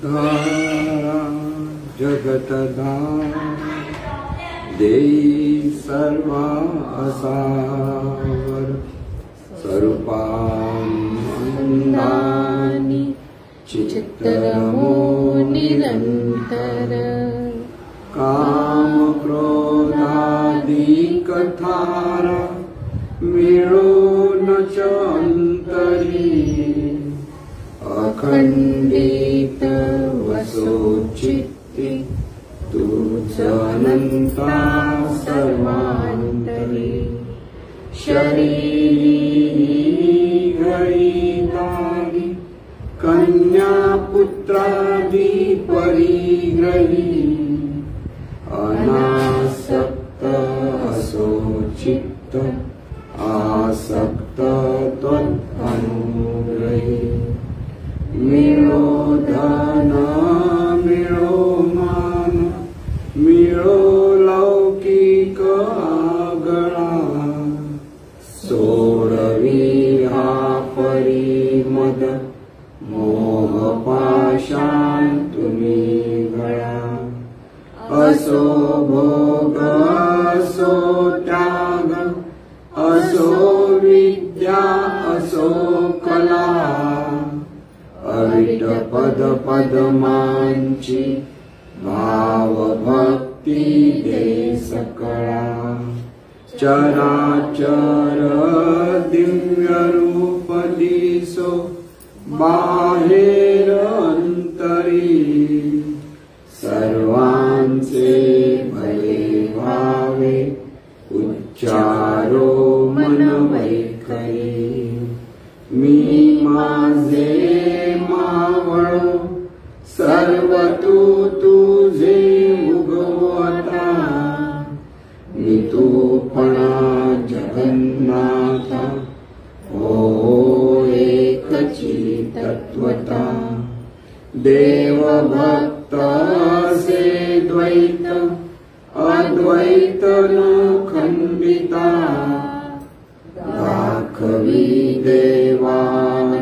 धारा जगतधारा देई सर्वासावर स्वरूपानंदानि चित्तरमो निरंतर काम क्रोधादिकथारा मिळून च अंतरी अखंडित वसोचित्ती तुझ अनंता सर्वांतरी शरीरी गणितानि कन्या पुत्रादि परिग्रही अनासक्त असोचित्त आसक्त त्वदनुग्रही मिळो धन मिळो मान मिळो लौकिक आगळा सोडवी हा परिमद मोह पाशान तुम्ही गळा असो भोग असो त्याग असो विद्या असो कला अविट पद पदमांची भाव भक्ती दे सकळा चराचर दिव्य रूप दिसो बाहेर अंतरी सर्वांचे भले व्हावे उच्चारो मन वैखरी मी माझे मावळो सर्व तू तुझे उगवता मी तूपणा जगन्नाथा हो एकची तत्वता देव भक्त असे द्वैत अद्वैत न खंडिता दाखवी देवानंता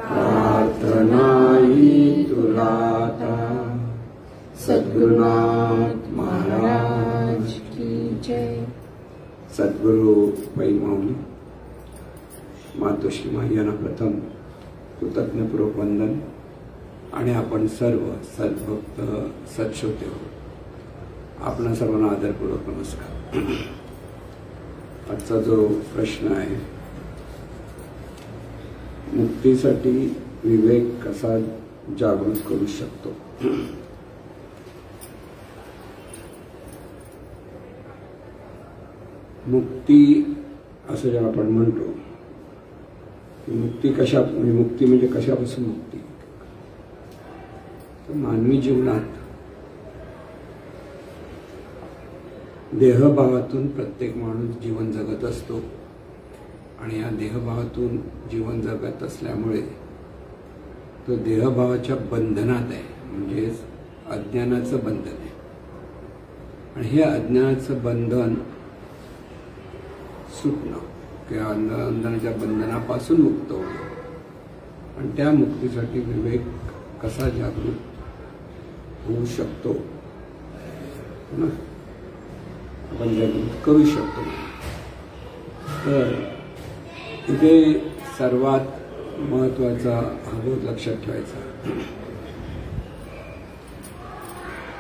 प्रार्थनाही तुलाता सद्गुरुनाथ महाराज की जय। सद्गुरु वैमाऊली मातोश्री यांना प्रथम कृतज्ञपूर्वक वंदन आणि आपण सर्व सद्भक्त सत्श्रोते आपणा सर्वांना आदरपूर्वक नमस्कार। आजचा जो प्रश्न आहे मुक्तीसाठी विवेक कसा जागृत करू शकतो। मुक्ती असं जेव्हा आपण म्हणतो मुक्ती मुक्ती म्हणजे कशापासून मुक्ती तर मानवी जीवनात देहभावातून प्रत्येक माणूस जीवन जगत असतो आणि या देहभावातून जीवन जगत असल्यामुळे तो देहभावाच्या बंधनात आहे म्हणजे अज्ञानाचं बंधन आहे आणि हे अज्ञानाचं बंधन सुटणं किंवा अंधनाच्या बंधनापासून मुक्त होणं आणि त्या मुक्तीसाठी विवेक कसा जागृत होऊ शकतो ना आपण जागृत करू शकतो। तर इथे सर्वात महत्त्वाचा हा बोध लक्षात ठेवायचा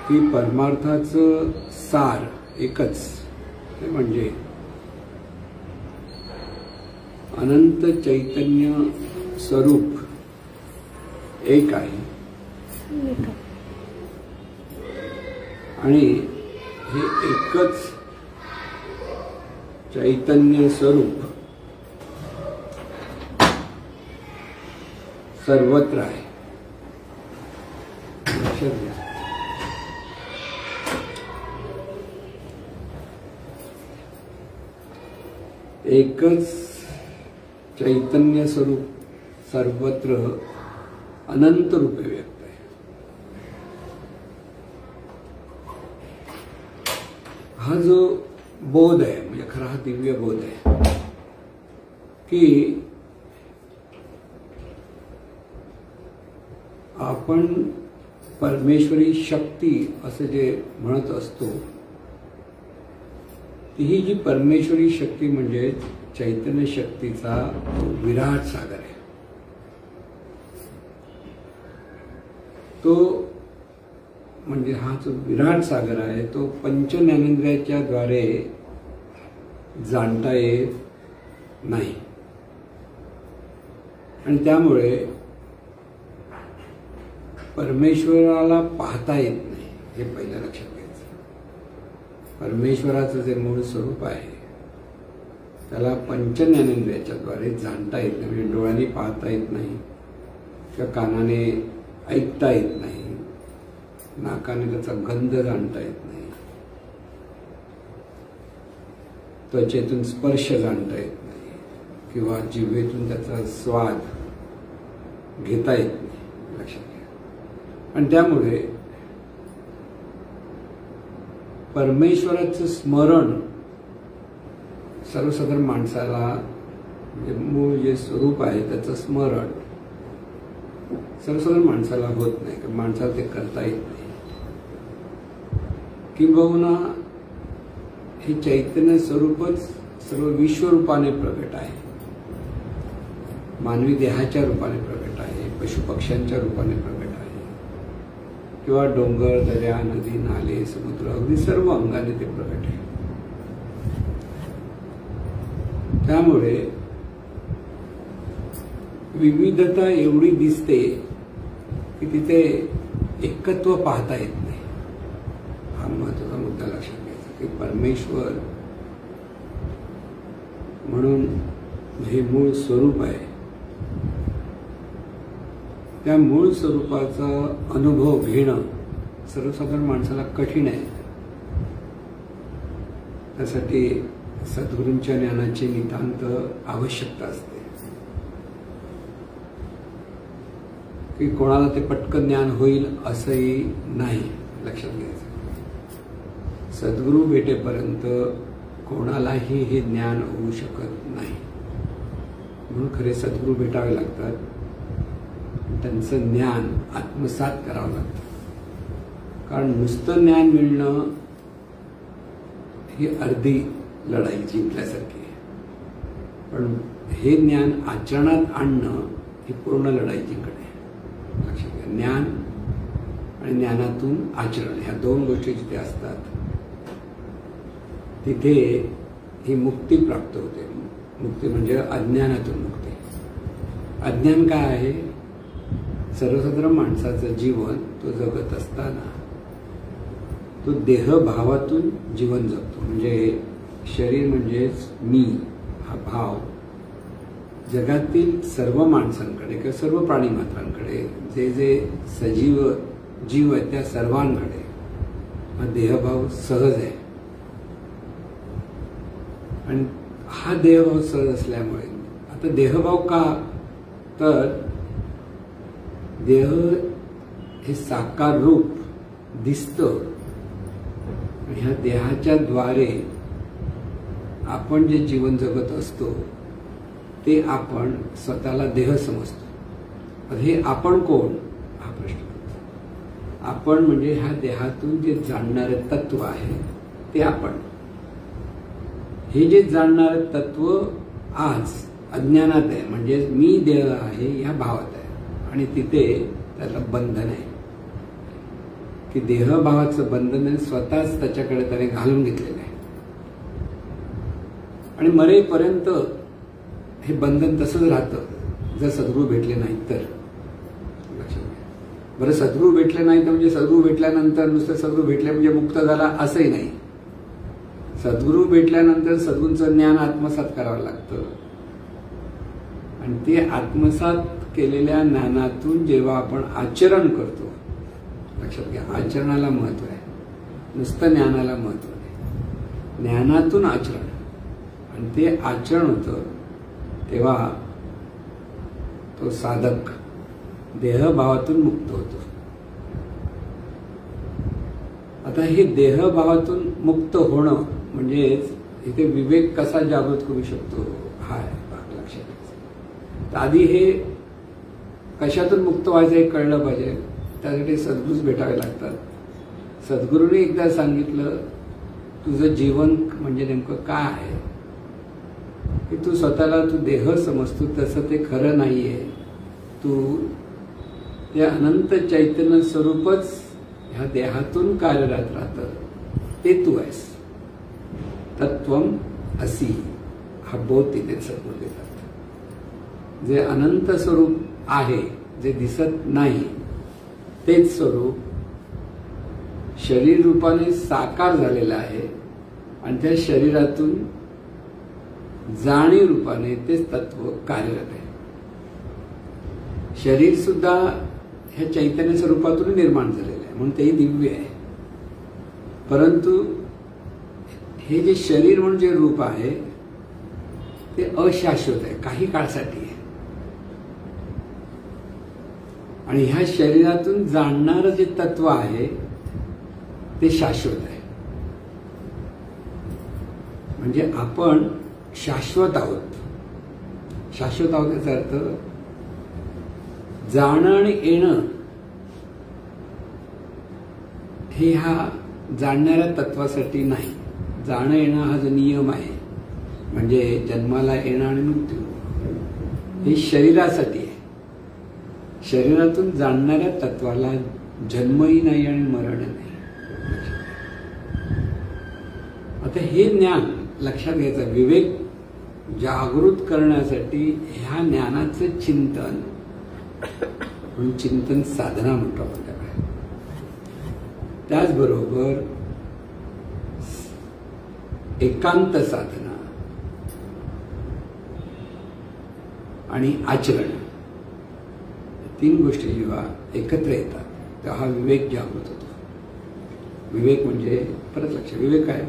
की परमार्थाचं सार एकच ते म्हणजे अनंत चैतन्य स्वरूप एक आहे आणि हे एकच चैतन्य स्वरूप सर्वत्र आहे। एकच चैतन्य स्वरूप सर्वत्र अनंत रूपे व्यक्त आहे। हा जो बोध आहे म्हणजे खरा हा दिव्य बोध आहे की आपण परमेश्वरी शक्ती असं जे म्हणत असतो, ही जी परमेश्वरी शक्ती म्हणजे चैतन्य शक्तीचा विराट सागर आहे. तो म्हणजे हा जो विराट सागर आहे तो पंच ज्ञानेंद्रियाच्या द्वारे जाणता येत नाही. आणि त्यामुळे परमेश्वराला पाहता येत नाही, हे पहिलं लक्षात घ्यायचं. परमेश्वराचं जे मूळ स्वरूप आहे त्याला पंच ज्ञानेंद्रियाच्या द्वारे जाणता येत नाही. म्हणजे डोळ्यांनी पाहता येत नाही, किंवा कानाने ऐकता येत नाही, नाकाने त्याचा गंध जाणता येत नाही, त्वचेतून स्पर्श जाणता येत नाही, किंवा जिभेतून त्याचा स्वाद घेता येत नाही. लक्षात घ्या. आणि त्यामुळे परमेश्वराचं स्मरण सर्वसाधारण माणसाला म्हणजे मूळ जे स्वरूप आहे त्याचं स्मरण सर्वसाधारण माणसाला होत नाही, कारण माणसाला ते करता येत नाही. किंबहुना हे चैतन्य स्वरूपच सर्व विश्वरूपाने प्रगट आहे. मानवी देहाच्या रूपाने प्रगट आहे, पशुपक्ष्यांच्या रूपाने प्रगट आहे, किंवा डोंगर, दर्या, नदी, नाले, समुद्र अगदी सर्व अंगाने ते प्रगट आहे. त्यामुळे विविधता एवढी दिसते की तिथे एकत्व पाहता येत नाही. हा महत्वाचा मुद्दा लक्षात घ्यायचा की परमेश्वर म्हणून हे मूळ स्वरूप आहे. त्या मूळ स्वरूपाचा अनुभव घेणं सर्वसाधारण माणसाला कठीण आहे. त्यासाठी सद्गुरूंच्या ज्ञानाची नितांत आवश्यकता असते. की कोणाला ते पटकन ज्ञान होईल असंही नाही, लक्षात घ्यायचं. सद्गुरू भेटेपर्यंत कोणालाही हे ज्ञान होऊ शकत नाही. म्हणून खरे सद्गुरू भेटावे लागतात, त्यांचं ज्ञान आत्मसात करावं लागतं. कारण नुसतं ज्ञान मिळणं ही अर्धी लढाई जिंकल्यासारखी आहे, पण हे ज्ञान आचरणात आणणं ही पूर्ण लढाई जिंकणे. लक्षात घ्या. ज्ञान आणि ज्ञानातून आचरण ह्या दोन गोष्टी जिथे असतात तिथे ही मुक्ती प्राप्त होते. मुक्ती म्हणजे अज्ञानातून मुक्ती. अज्ञान काय आहे? सर्वसाधारण माणसाचं जीवन तो जगत असताना तो देहभावातून जीवन जगतो. म्हणजे शरीर म्हणजेच मी हा भाव जगातील सर्व माणसांकडे किंवा सर्व प्राणीमात्रांकडे जे जे सजीव जीव आहेत त्या सर्वांकडे हा देहभाव सहज आहे. आणि हा देहभाव सहज असल्यामुळे आता देहभाव का? तर देह हे साकार रूप दिसतं. ह्या देहाच्या द्वारे आपण जे जीवन जगत असतो ते आपण स्वतःला देह समजतो. हे आपण कोण हा प्रश्न. आपण म्हणजे ह्या देहातून जे जाणणारे तत्व आहे ते आपण. हे जे जाणणारे तत्व आज अज्ञानात आहे, म्हणजे मी देह आहे या भावात आहे. आणि तिथे त्याला बंधन आहे की देहभावाचं बंधन स्वतःच त्याच्याकडे त्याने घालून घेतलेलं आहे. आणि मरेपर्यंत हे बंधन तसंच राहतं जर सद्गुरू भेटले नाहीत तर. लक्षात घ्या. बरं, सद्गुरू भेटले नाहीत म्हणजे सद्गुरू भेटल्यानंतर नुसतं सद्गुरू भेटले म्हणजे मुक्त झाला असंही नाही. सद्गुरू भेटल्यानंतर सद्गुरूंचं ज्ञान आत्मसात करावं लागतं. आणि ते आत्मसात केलेल्या ज्ञानातून जेव्हा आपण आचरण करतो, लक्षात घ्या, आचरणाला महत्व आहे, नुसतं ज्ञानाला महत्व नाही. ज्ञानातून आचरण, आणि ते आचरण होतं तेव्हा तो साधक देहभावातून मुक्त होतो. आता हे देहभावातून मुक्त होणं म्हणजेच इथे विवेक कसा जागृत करू शकतो हा आहे लक्षात घ्यायचं. तर आधी हे कशातून मुक्त व्हायचं हे कळलं पाहिजे. त्यासाठी सद्गुरूच भेटावे लागतात. सद्गुरूंनी एकदा सांगितलं, तुझं जीवन म्हणजे नेमकं काय आहे, की तू स्वतःला तू देह समजतो, तसं ते खरं नाहीये. तू ते अनंत चैतन्य स्वरूपच ह्या देहातून कार्यरत राहतं, ते तू आहेस. तत्वम असी हा बोध तिथे सद्गुरू देतात. जे अनंत स्वरूप आहे, जे दिसत नाही, तेच स्वरूप शरीर रूपाने साकार झालेलं आहे आणि त्या शरीरातून जाणीव रूपाने तेच तत्व कार्यरत आहे. शरीर सुद्धा ह्या चैतन्य स्वरूपातून निर्माण झालेलं आहे, म्हणून तेही दिव्य आहे. परंतु हे जे शरीर म्हणून जे रूप आहे ते अशाश्वत आहे, काही काळासाठी आहे. आणि ह्या शरीरातून जाणणारं जे तत्व आहे ते शाश्वत आहे. म्हणजे आपण शाश्वत आहोत. शाश्वत आहोत याचा अर्थ जाणं आणि येणं हे ह्या जाणणाऱ्या तत्वासाठी नाही. जाणं येणं हा जो नियम आहे, म्हणजे जन्माला येणं आणि मृत्यू, हे शरीरासाठी आहे. शरीरातून जाणणाऱ्या तत्वाला जन्मही नाही आणि मरण नाही. आता हे ज्ञान लक्षात घ्यायचं. विवेक जागृत करण्यासाठी ह्या ज्ञानाचं चिंतन म्हणून चिंतन साधना म्हणतो आपण त्याला. त्याचबरोबर एकांत साधना आणि आचरण, तीन गोष्टी जेव्हा एकत्र येतात तेव्हा हा विवेक जागृत होतो. विवेक म्हणजे परत लक्ष, विवेक काय,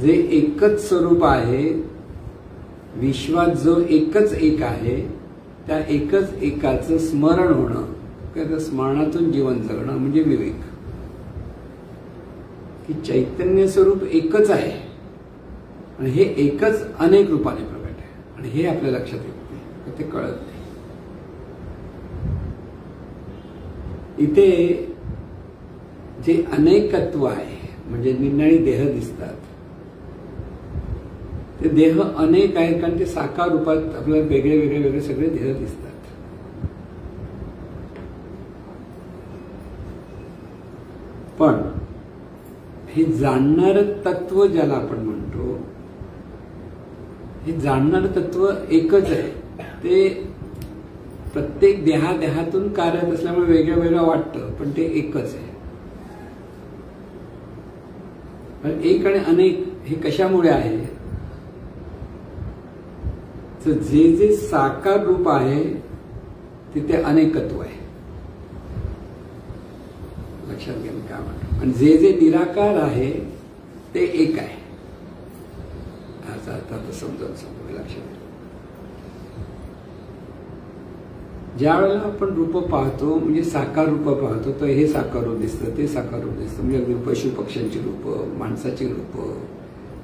जे एकच स्वरूप आहे, विश्वात जो एकच एक आहे, त्या एकच एकाचं स्मरण होणं, त्या स्मरणातून जीवन जगणं म्हणजे विवेक. की चैतन्य स्वरूप एकच आहे आणि हे एकच अनेक रूपाने प्रकट आहे, आणि हे आपल्या लक्षात येत नाही, ते कळत नाही. इथे जे अनेकत्व आहे, म्हणजे निरनिराळे देह दिसतात, ते देह अनेक आहेत कारण ते साकार रूपात आपल्याला वेगळे वेगळे वेगळे सगळे देह दिसतात. पण हे जाणणारं तत्व ज्याला आपण म्हणतो, हे जाणणारं तत्व एकच आहे. ते प्रत्येक देहातून कार्यरत असल्यामुळे वेगळं वेगळं वाटतं, पण ते एकच आहे. एक आणि अनेक हे कशामुळे आहे, तर जे जे साकार रूप आहे तिथे अनेकत्व आहे. लक्षात घ्या मी काय म्हणतो. आणि जे जे निराकार आहे ते एक आहे. याचा अर्थ आता समजावून सांगू. लक्षात घ्या, ज्या वेळेला आपण रूप पाहतो, म्हणजे साकार रूप पाहतो, तर हे साकार रूप दिसतं, ते साकार रूप दिसतं. म्हणजे पशु पक्ष्यांची रूप, माणसाची रूप,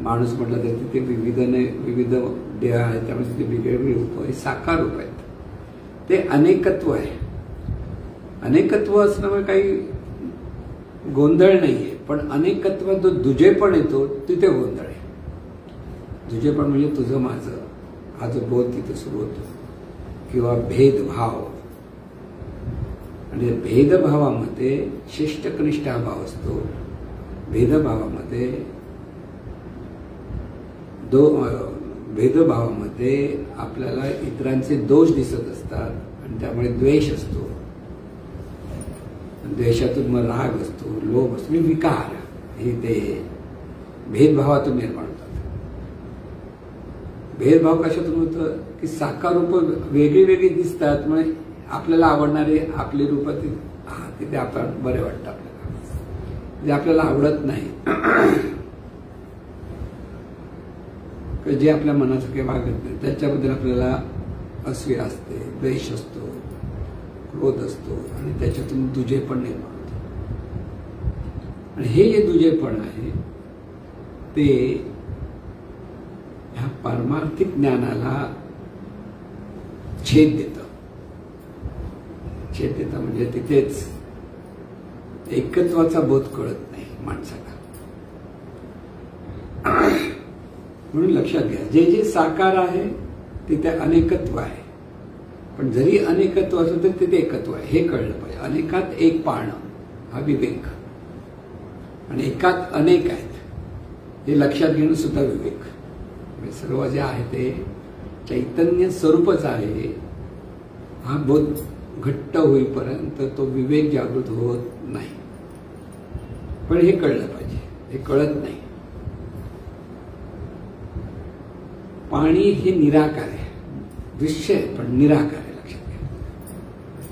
माणूस म्हटलं तर तिथे विविध देह आहेत, त्यामुळे तिथे वेगवेगळी रूप, हे साकार रूप आहेत. ते अनेकत्व आहे. अनेकत्व असल्यामुळे काही गोंधळ नाहीये, पण अनेकत्वात जो दुजेपण येतो तिथे गोंधळ आहे. दुजेपण म्हणजे तुझं माझं हा जो बोध तिथे सुरू होतो, किंवा भेदभाव. आणि भेदभावामध्ये शिष्ट कनिष्ठ हा भाव असतो. भेदभावामध्ये आपल्याला इतरांचे दोष दिसत असतात आणि त्यामुळे द्वेष असतो. द्वेषातून मग राग असतो, लोभ असतो, विकार, हे ते भेदभावातून निर्माण होतात. भेदभाव कशातून होतं, की साकार रूप वेगळी वेगळी दिसतात, म्हणजे आपल्याला आवडणारे आपली रूप तिथे आपण बरे वाटतं आपल्याला. जे आपल्याला आवडत नाही, जे आपल्या मनाचं काही वागत नाही, त्याच्याबद्दल आपल्याला असूया असते, द्वेष असतो, क्रोध असतो, आणि त्याच्यातून दुजेपण निर्माण होतं. आणि हे जे दुजेपण आहे ते ह्या पारमार्थिक ज्ञानाला छेद देतं. शेत येतं म्हणजे तिथेच एकत्वाचा बोध कळत नाही माणसाला. म्हणून लक्षात घ्या, जे जे साकार आहे तिथे अनेकत्व आहे, पण जरी अनेकत्व असलं तरी तिथे एकत्व आहे हे कळलं पाहिजे. अनेकात एक पाहणं हा विवेक, आणि एकात अनेक आहेत हे लक्षात घेणं सुद्धा विवेक. म्हणजे सर्व जे आहे ते चैतन्य स्वरूपच आहे हा बोध घट्ट होईपर्यंत तो विवेक जागृत होत नाही. पण हे कळलं पाहिजे, हे कळत नाही. पाणी हे निराकार आहे, दृश्य आहे पण निराकार आहे, लक्षात घ्या.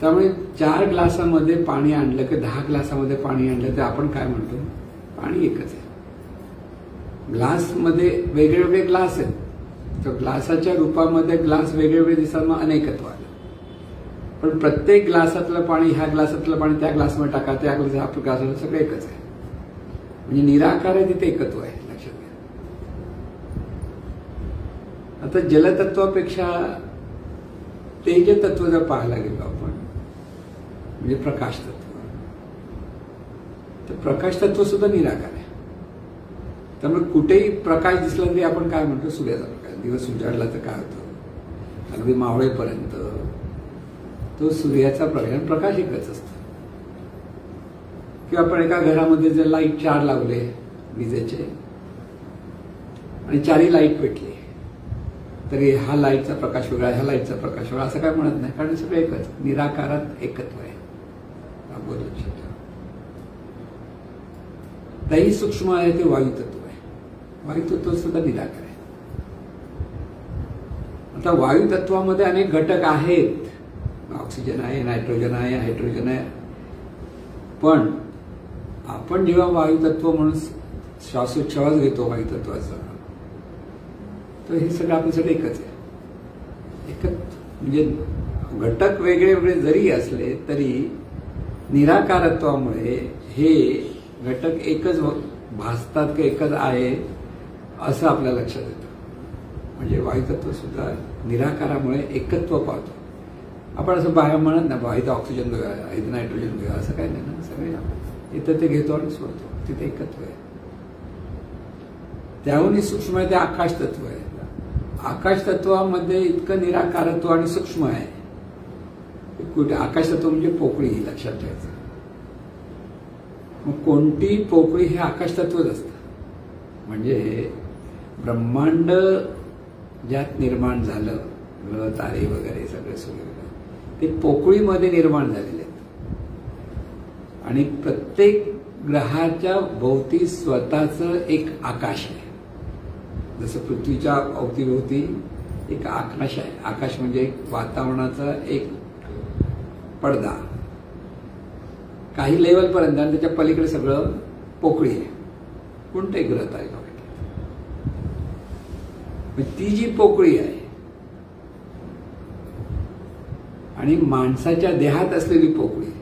त्यामुळे 4 ग्लासामध्ये पाणी आणलं की 10 ग्लासामध्ये पाणी आणलं तर आपण काय म्हणतो, पाणी एकच आहे. ग्लासमध्ये वेगवेगळे ग्लास आहेत, तर ग्लासाच्या रूपामध्ये ग्लास वेगवेगळे दिसतात, मग अनेकत्व आलं. पण प्रत्येक ग्लासातलं पाणी ह्या ग्लासातलं पाणी त्या ग्लासमध्ये टाका, त्या ग्लासात आपल्या ग्लासाला सगळं एकच आहे. म्हणजे निराकार आहे तिथे एकत्व आहे, लक्षात घ्या. आता जलतत्वापेक्षा तेज तत्व जर पाहायला गेलो आपण, म्हणजे प्रकाश तत्व, तर प्रकाश तत्व सुद्धा निराकार आहे. त्यामुळे कुठेही प्रकाश दिसला तरी आपण काय म्हणतो, सूर्याचा प्रकाश. दिवस उजाडला तर काय होतं, अगदी मावळेपर्यंत तो सूर्याचा प्रकाश, प्रकाश एकच असतो. किंवा आपण एका घरामध्ये जर लाईट 4 लावले विजेचे आणि 4ही लाईट पेटली, तरी हा लाईटचा प्रकाश वेगळा, ह्या लाईटचा प्रकाश वेगळा असं काय म्हणत नाही, कारण सगळं एकच, निराकारात एकत्व आहे. बोल लक्षात ठेवा. त्याही सूक्ष्म आहे ते वायुतत्व आहे. वायुतत्व सुद्धा निराकार आहे. आता वायुतत्वामध्ये अनेक घटक आहेत, ऑक्सिजन आहे, नायट्रोजन आहे, हायड्रोजन आहे. पण आपण जेव्हा वायुतत्व म्हणून श्वासोच्छवास घेतो वायुतत्वाचा, तर हे सगळं आपल्यासाठी एकच आहे. एकच म्हणजे घटक वेगळे वेगळे जरी असले तरी निराकारत्वामुळे हे घटक एकच भासतात की एकच आहे असं आपल्या लक्षात येतं. म्हणजे वायुतत्व सुद्धा निराकारामुळे एकत्व पाहतो. आपण असं बाहेर म्हणत ना, बा इथं ऑक्सिजन वेगळा, इथं नायट्रोजन वेगळा, असं काही नाही ना. सगळे इथं ते घेतो आणि सोडतो, तिथे एकत्व आहे. त्याहूनही सूक्ष्म आहे ते आकाश तत्व आहे. आकाश तत्वामध्ये इतकं निराकारत्व आणि सूक्ष्म आहे. कुठे आकाश तत्व म्हणजे पोकळी, लक्षात ठेवायचं. मग कोणती पोकळी हे आकाश तत्वच असतं. म्हणजे ब्रह्मांड ज्यात निर्माण झालं, ग्रह तारे वगैरे सगळे सूर्य ते पोकळीमध्ये निर्माण झालेले आहेत. आणि प्रत्येक ग्रहाच्या भोवती स्वतःचं एक आकाश आहे. जसं पृथ्वीच्या अवतीभोवती एक आकाश आहे. आकाश म्हणजे एक वातावरणाचा एक पडदा, काही लेवलपर्यंत, आणि त्याच्या पलीकडे सगळं पोकळी आहे. कोणतेही ग्रह तारे बघा, ती जी पोकळी आहे आणि माणसाच्या देहात असलेली पोकळी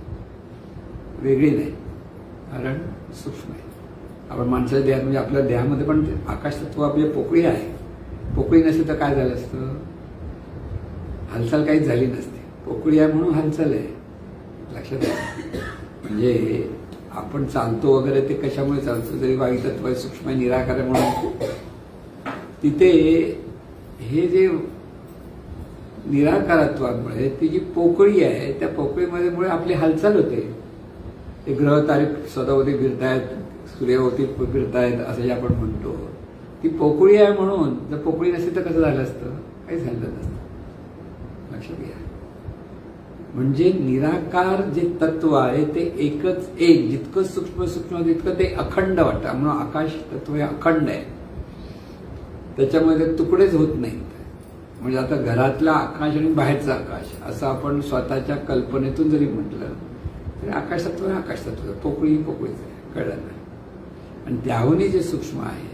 वेगळी नाही, कारण सूक्ष्म आहे. आपण माणसाच्या देहात म्हणजे आपल्या देहामध्ये पण आकाश तत्व आपली पोकळी आहे. पोकळी नसेल तर काय झालं असतं, हालचाल काहीच झाली नसते. पोकळी आहे म्हणून हालचाल आहे, लक्षात घ्या. म्हणजे आपण चालतो वगैरे ते कशामुळे चालतो, तरी वायुतत्व आहे, सूक्ष्म निराकार आहे म्हणून तिथे हे जे निराकारत्वामुळे ती जी पोकळी आहे त्या पोकळीमध्ये मुळे आपली हालचाल होते. ते ग्रह तारे सदावती फिरतायत, सूर्यावती फिरतायत असं जे आपण म्हणतो, ती पोकळी आहे म्हणून. जर पोकळी नसती तर कसं झालं असतं, काही झालं नसतं, लक्षात घ्या. म्हणजे निराकार जे तत्व आहे ते एकच एक, जितकं सूक्ष्म सूक्ष्म तितकं ते अखंड वाटतं. म्हणून आकाश तत्व हे अखंड आहे, त्याच्यामध्ये तुकडेच होत नाहीत. म्हणजे आता घरातला आकाश आणि बाहेरचा आकाश असं आपण स्वतःच्या कल्पनेतून जरी म्हटलं तरी आकाश तत्व हे आकाश तत्व, पोकळी पोकळीच आहे, कळलं ना. आणि त्याहूनही जे सूक्ष्म आहे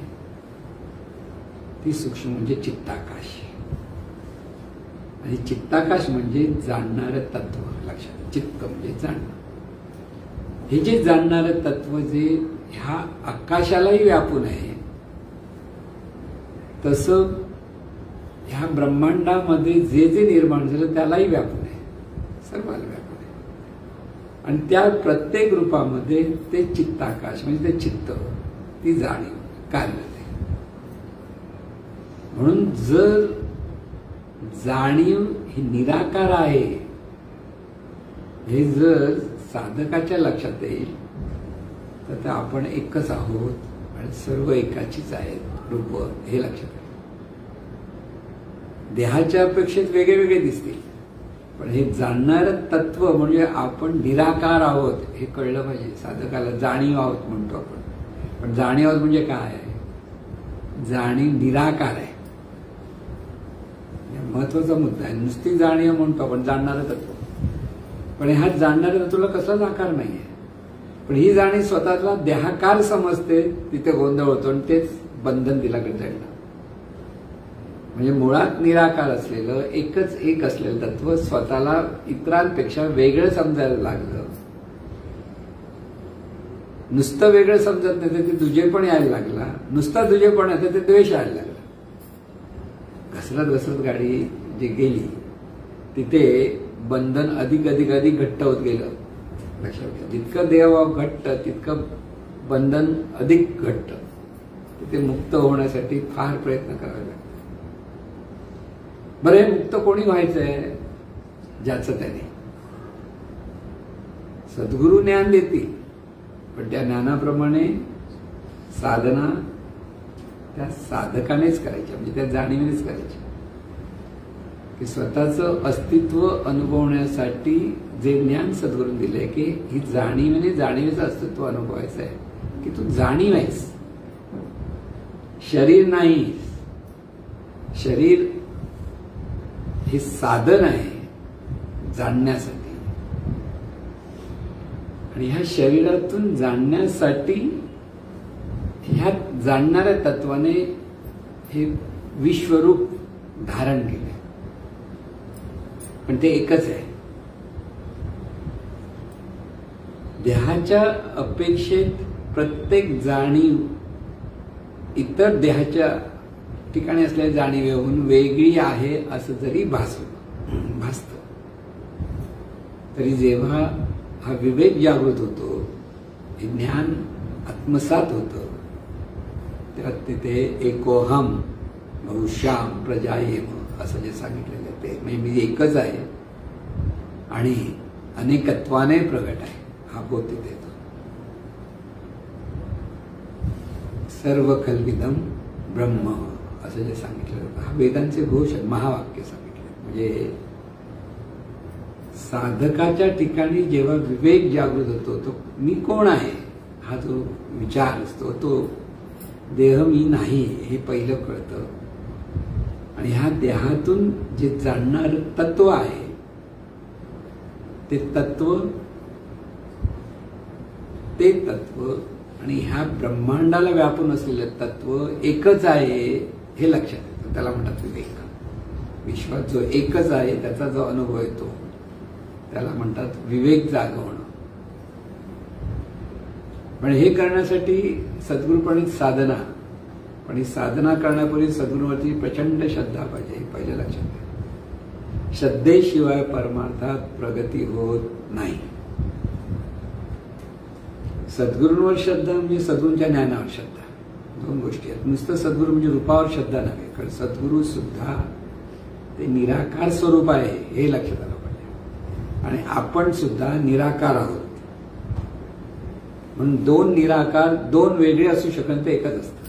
ती सूक्ष्म म्हणजे चित्ताकाश. आणि चित्ताकाश म्हणजे जाणणारं तत्व, लक्षात. चित्त म्हणजे जाणणं. हे जे जाणणारं तत्व जे ह्या आकाशालाही व्यापून आहे, तसं ह्या ब्रह्मांडामध्ये जे जे निर्माण झालं त्यालाही व्यापून आहे, सर्वाला व्यापून आहे. आणि त्या प्रत्येक रूपामध्ये ते चित्ताकाश म्हणजे ते चित्त, ती जाणीव कार्यरत आहे. म्हणून जर जाणीव ही निराकार आहे हे जर साधकाच्या लक्षात येईल तर आपण एकच आहोत आणि सर्व एकाचीच आहेत रूप हे लक्षात येईल. देहाच्या अपेक्षेत वेगळे वेगळे दिसतील, पण हे जाणणारं तत्व म्हणजे आपण निराकार आहोत हे कळलं पाहिजे साधकाला. जाणीव आहोत म्हणतो आपण, पण जाणीव आहोत म्हणजे काय आहे? जाणीव निराकार आहे, महत्वाचा मुद्दा आहे. नुसती जाणीव म्हणतो आपण जाणणारं तत्व, पण ह्या जाणणाऱ्या तत्वाला कसाच आकार नाहीये. पण ही जाणीव स्वतःला देहाकार समजते, तिथे गोंधळ होतो आणि तेच बंधन तिला जाईल. म्हणजे मुळात निराकार असलेलं एकच एक असलेलं तत्व स्वतःला इतरांपेक्षा वेगळं समजायला लागलं. नुसतं वेगळं समजत नाही तर ते दुजेपण यायला लागला, नुसता दुजेपण आहे ते द्वेष यायला लागला. घसरत घसरत गाडी जी गेली तिथे बंधन अधिक अधिक अधिक घट्ट होत गेलं. लक्षात घ्या, जितकं देहभाव घट्ट तितकं बंधन अधिक घट्ट. तिथे मुक्त होण्यासाठी फार प्रयत्न करावे लागतात. बरं, हे मुक्त कोणी व्हायचंय? ज्याचं त्याने. सद्गुरू ज्ञान देतील, पण त्या ज्ञानाप्रमाणे साधना त्या साधकानेच करायची, म्हणजे त्या जाणीवेनेच करायची. की स्वतःचं अस्तित्व अनुभवण्यासाठी जे ज्ञान सद्गुरूंनी दिलंय की ही जाणीवेने जाणीवेचं अस्तित्व अनुभवायचं आहे, की तू जाणीव आहेस, शरीर नाही. शरीर हे साधन आहे जाणण्यासाठी, आणि ह्या शरीरातून जाणण्यासाठी ह्या जाणणाऱ्या तत्वाने हे विश्वरूप धारण केले, पण ते एकच आहे. देहाच्या अपेक्षेत प्रत्येक जाणीव इतर देहाच्या ठिकाणी असलेल्या जाणीवेहून वेगळी आहे असं जरी भासत, तरी जेव्हा हा विवेक जागृत होतो, हे ज्ञान आत्मसात होतं, तेव्हा तिथे एकोहम बहुश्याम प्रजायेम असं जे सांगितलेलं आहे ते म्हणजे मी एकच आहे आणि अनेकत्वाने प्रगट आहे हा बोध तिथे येतो. सर्व खल्विदम ब्रह्म असं जे सांगितलं, हा वेदांचे घोष आहे, महावाक्य सांगितलं. म्हणजे साधकाच्या ठिकाणी जेव्हा विवेक जागृत होतो, तो मी कोण आहे हा जो विचार असतो, तो देह मी नाही हे पहिलं कळतं. आणि ह्या देहातून जे जाणणार तत्व आहे ते तत्व आणि ह्या ब्रह्मांडाला व्यापून असलेलं तत्व एकच आहे हे लक्षात येतं. त्याला म्हणतात विवेक. विश्वात जो एकच आहे त्याचा जो अनुभव येतो त्याला म्हणतात विवेक जागवणं. पण हे करण्यासाठी सद्गुरूपणे साधना, पण ही साधना करण्यापूर्वी सद्गुरूवरती प्रचंड श्रद्धा पाहिजे, हे पहिलं लक्षात घ्या. श्रद्धेशिवाय परमार्थात प्रगती होत नाही. सद्गुरूंवर श्रद्धा म्हणजे सद्गुरूंच्या ज्ञानावर श्रद्धा, दोन गोष्टी आहेत. नुसतं सद्गुरू म्हणजे रूपावर श्रद्धा नव्हे, कारण सद्गुरू सुद्धा ते निराकार स्वरूप आहे हे लक्षात आलं पाहिजे. आणि आपण सुद्धा निराकार आहोत. म्हणून दोन निराकार, दोन वेगळे असू शकत ते एकच असतं.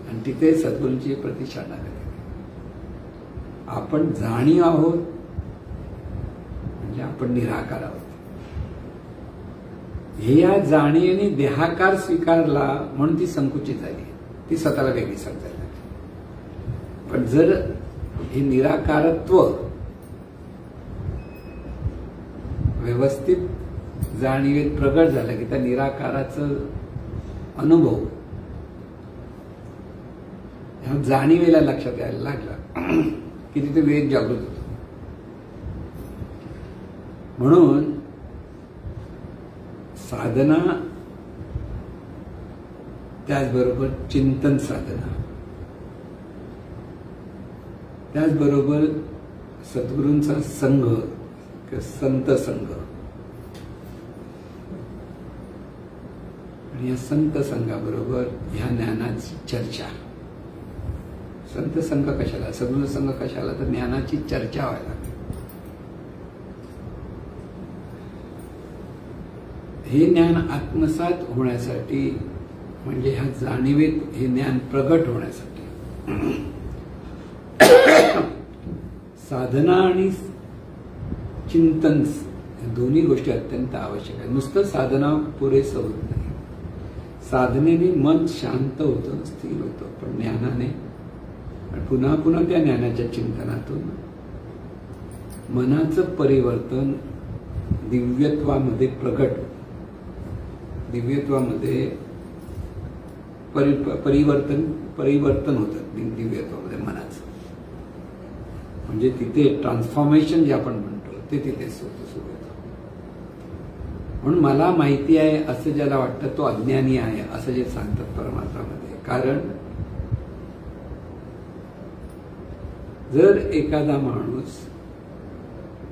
आणि तिथे सद्गुरूंची प्रतिष्ठाना करते. आपण जाणीव आहोत म्हणजे आपण निराकार आहोत. हे या जाणीवेने देहाकार स्वीकारला म्हणून ती संकुचित झाली, ती स्वतःला वेगळी समजायला लागली. पण जर हे निराकारत्व व्यवस्थित जाणीवेत प्रगट झालं की त्या निराकाराचं अनुभव ह्या जाणीवेला लक्षात यायला लागला की तिथे विवेक जागृत होतो. म्हणून साधना त्याचबरोबर चिंतन साधना, त्याचबरोबर सद्गुरूंचा संघ किंवा संत संघ आणि या संत संघाबरोबर ह्या ज्ञानाची चर्चा. संत संघ कशाला, सद्गुण संघ कशाला, तर ज्ञानाची चर्चा व्हायला. हे ज्ञान आत्मसात होण्यासाठी, म्हणजे ह्या जाणीवेत हे ज्ञान प्रगट होण्यासाठी साधना आणि चिंतन दोन्ही गोष्टी अत्यंत आवश्यक आहेत. नुसतं साधना पुरेसं होत नाही. साधनेने मन शांत होतं, स्थिर होतं, पण ज्ञानाने पुन्हा पुन्हा त्या ज्ञानाच्या चिंतनातून मनाचं परिवर्तन दिव्यत्वामध्ये प्रगट होतं. दिव्यत्वामध्ये परिवर्तन होतं दिव्यत्वामध्ये मनाचं. म्हणजे तिथे ट्रान्सफॉर्मेशन जे आपण म्हणतो ते तिथे सुरू होतं. म्हणून मला माहिती आहे असं ज्याला वाटतं तो अज्ञानी आहे असं जे सांगतात परमार्थामध्ये. कारण जर एखादा माणूस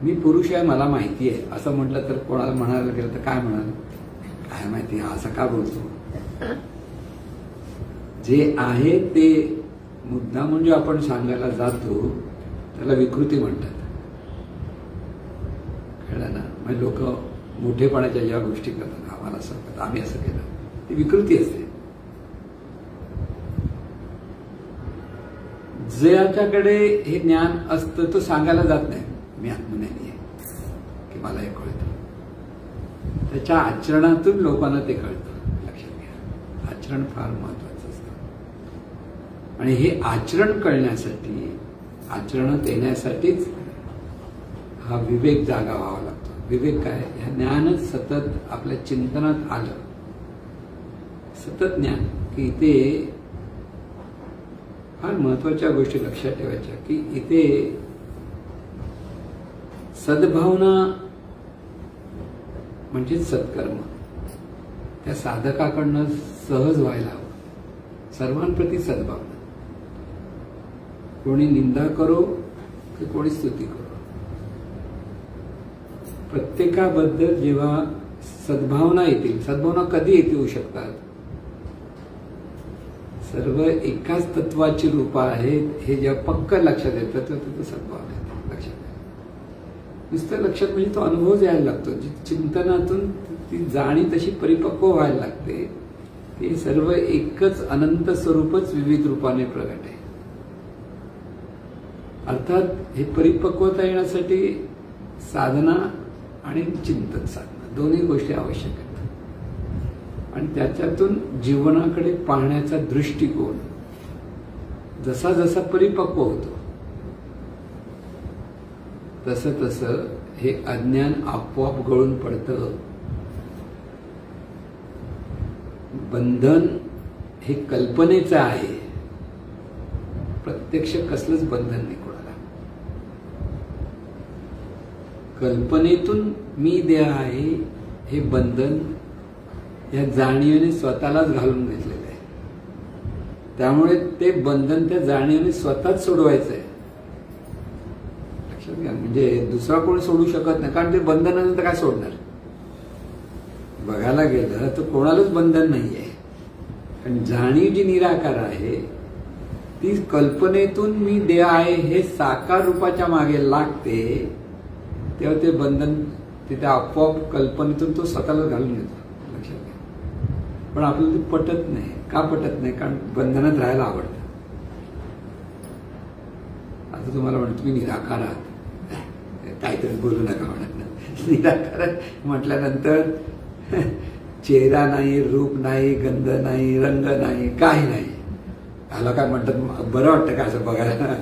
मी पुरुष आहे मला माहिती आहे असं म्हटलं तर कोणाला म्हणायला गेलं तर काय म्हणाल, काय माहिती असं का बोलतो. जे आहे ते मुद्दा म्हणजे आपण सांगायला जातो त्याला विकृती म्हणतात. कळलं ना. म्हणजे लोक मोठेपणाच्या ज्या गोष्टी करतात, आम्हाला असं करतात, आम्ही असं केलं, ती विकृती असते. ज्याच्याकडे हे ज्ञान असतं तो सांगायला जात नाही मी आत्मज्ञानी आहे की मला हे कळतं. त्याच्या आचरणातून लोकांना ते कळतं. लक्षात घ्या, आचरण फार महत्वाचं असतं. आणि हे आचरण कळण्यासाठी, आचरणात येण्यासाठीच हा विवेक जागा व्हावा लागतो. विवेक काय, ह्या ज्ञानच सतत आपल्या चिंतनात आलं, सतत ज्ञान, की इथे फार महत्वाच्या गोष्टी लक्षात ठेवायच्या की इथे सद्भावना म्हणजे सत्कर्म त्या साधकाकडनं सहज व्हायला हवं. सर्वांप्रती सद्भावना, कोणी निंदा करो की कोणी स्तुती करो, प्रत्येकाबद्दल जेव्हा सद्भावना येतील. सद्भावना कधी येऊ शकतात, सर्व एकाच तत्वाची रूपं आहेत हे जेव्हा पक्क लक्षात येतं तर तिथं सद्भावना येते. लक्षात नुसतं लक्षात म्हणजे तो अनुभव यायला लागतो. चिंतनातून ती जाणीव तशी परिपक्व व्हायला लागते. ते सर्व एकच अनंत स्वरूपच विविध रूपाने प्रगट आहे. अर्थात हे परिपक्वता येण्यासाठी साधना आणि चिंतन साधना दोन्ही गोष्टी आवश्यक आहेत. आणि त्याच्यातून जीवनाकडे पाहण्याचा दृष्टिकोन जसा जसा परिपक्व होतो तसं तसं हे अज्ञान आपोआप गळून पडतं. बंधन हे कल्पनेचं आहे, प्रत्यक्ष कसलंच बंधन नाही कोणाला. कल्पनेतून मी देह आहे हे बंधन या जाणीवेने स्वतःलाच घालून घेतलेलं आहे. त्यामुळे ते बंधन त्या जाणीवेने स्वतःच सोडवायचं आहे. लक्षात घ्या, म्हणजे दुसरा कोणी सोडू शकत नाही. कारण ते बंधनानंतर काय सोडणार. बघायला गेलं तर कोणालाच बंधन नाहीये. कारण जाणीव जी निराकार आहे ती कल्पनेतून मी देह आहे हे साकार रूपाच्या मागे लागते, तेव्हा ते बंधन तिथे आपोआप कल्पनेतून तो स्वतःला घालून घेतो. लक्षात घ्या. पण आपल्याला ते पटत नाही. का पटत नाही, कारण बंधनात राहायला आवडतं. आता तुम्हाला म्हणतो मी निराकार आहात, काहीतरी बोलू नका म्हणत नाही. निराकार म्हटल्यानंतर चेहरा नाही, रूप नाही, गंध नाही, रंग नाही, काही नाही. त्याला काय म्हणतात, बरं वाटतं का असं बघायला.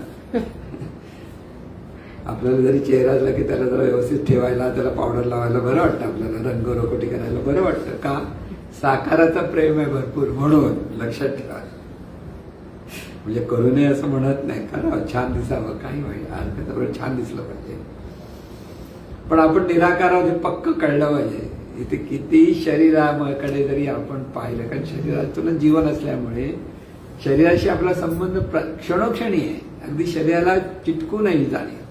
आपल्याला जरी चेहरा असला की त्याला जरा व्यवस्थित ठेवायला, त्याला पावडर लावायला बरं वाटतं, आपल्याला रंग रोकोटी करायला बरं वाटतं. का, साकाराचा प्रेम आहे भरपूर, म्हणून लक्षात ठेवा. म्हणजे करू नये असं म्हणत नाही, कारण छान दिसावं, काही वाईट छान दिसलं पाहिजे. पण आपण निराकार आहोत हे पक्क कळलं पाहिजे. इथे किती शरीराकडे जरी आपण पाहिलं, कारण शरीरातून जीवन असल्यामुळे शरीराशी आपला संबंध क्षणोक्षणी आहे. अगदी शरीराला चिटकू नाही जाणे,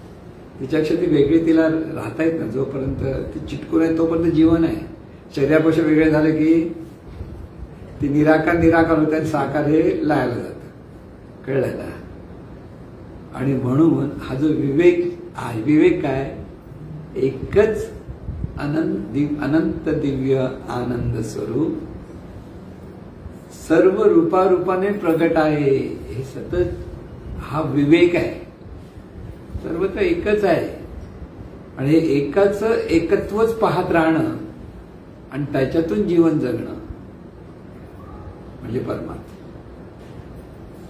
तिच्यापेक्षा ती वेगळी तिला राहता येत ना. जोपर्यंत ती चिटकून आहे तोपर्यंत जीवन आहे. शरीरापासून वेगळे झाले की ती निराकार निराकार होते आणि साकार हे लयाला जातं. कळलं ना? आणि म्हणून हा जो विवेक आहे, विवेक काय? एकच अनंत दिव्य आनंद स्वरूप सर्व रूपारूपाने प्रगट आहे. हे सतत हा विवेक आहे. सर्वत्र एकच आहे आणि हे एकाच एकत्वच पाहत राहणं आणि त्याच्यातून जीवन जगणं म्हणजे परमार्थ.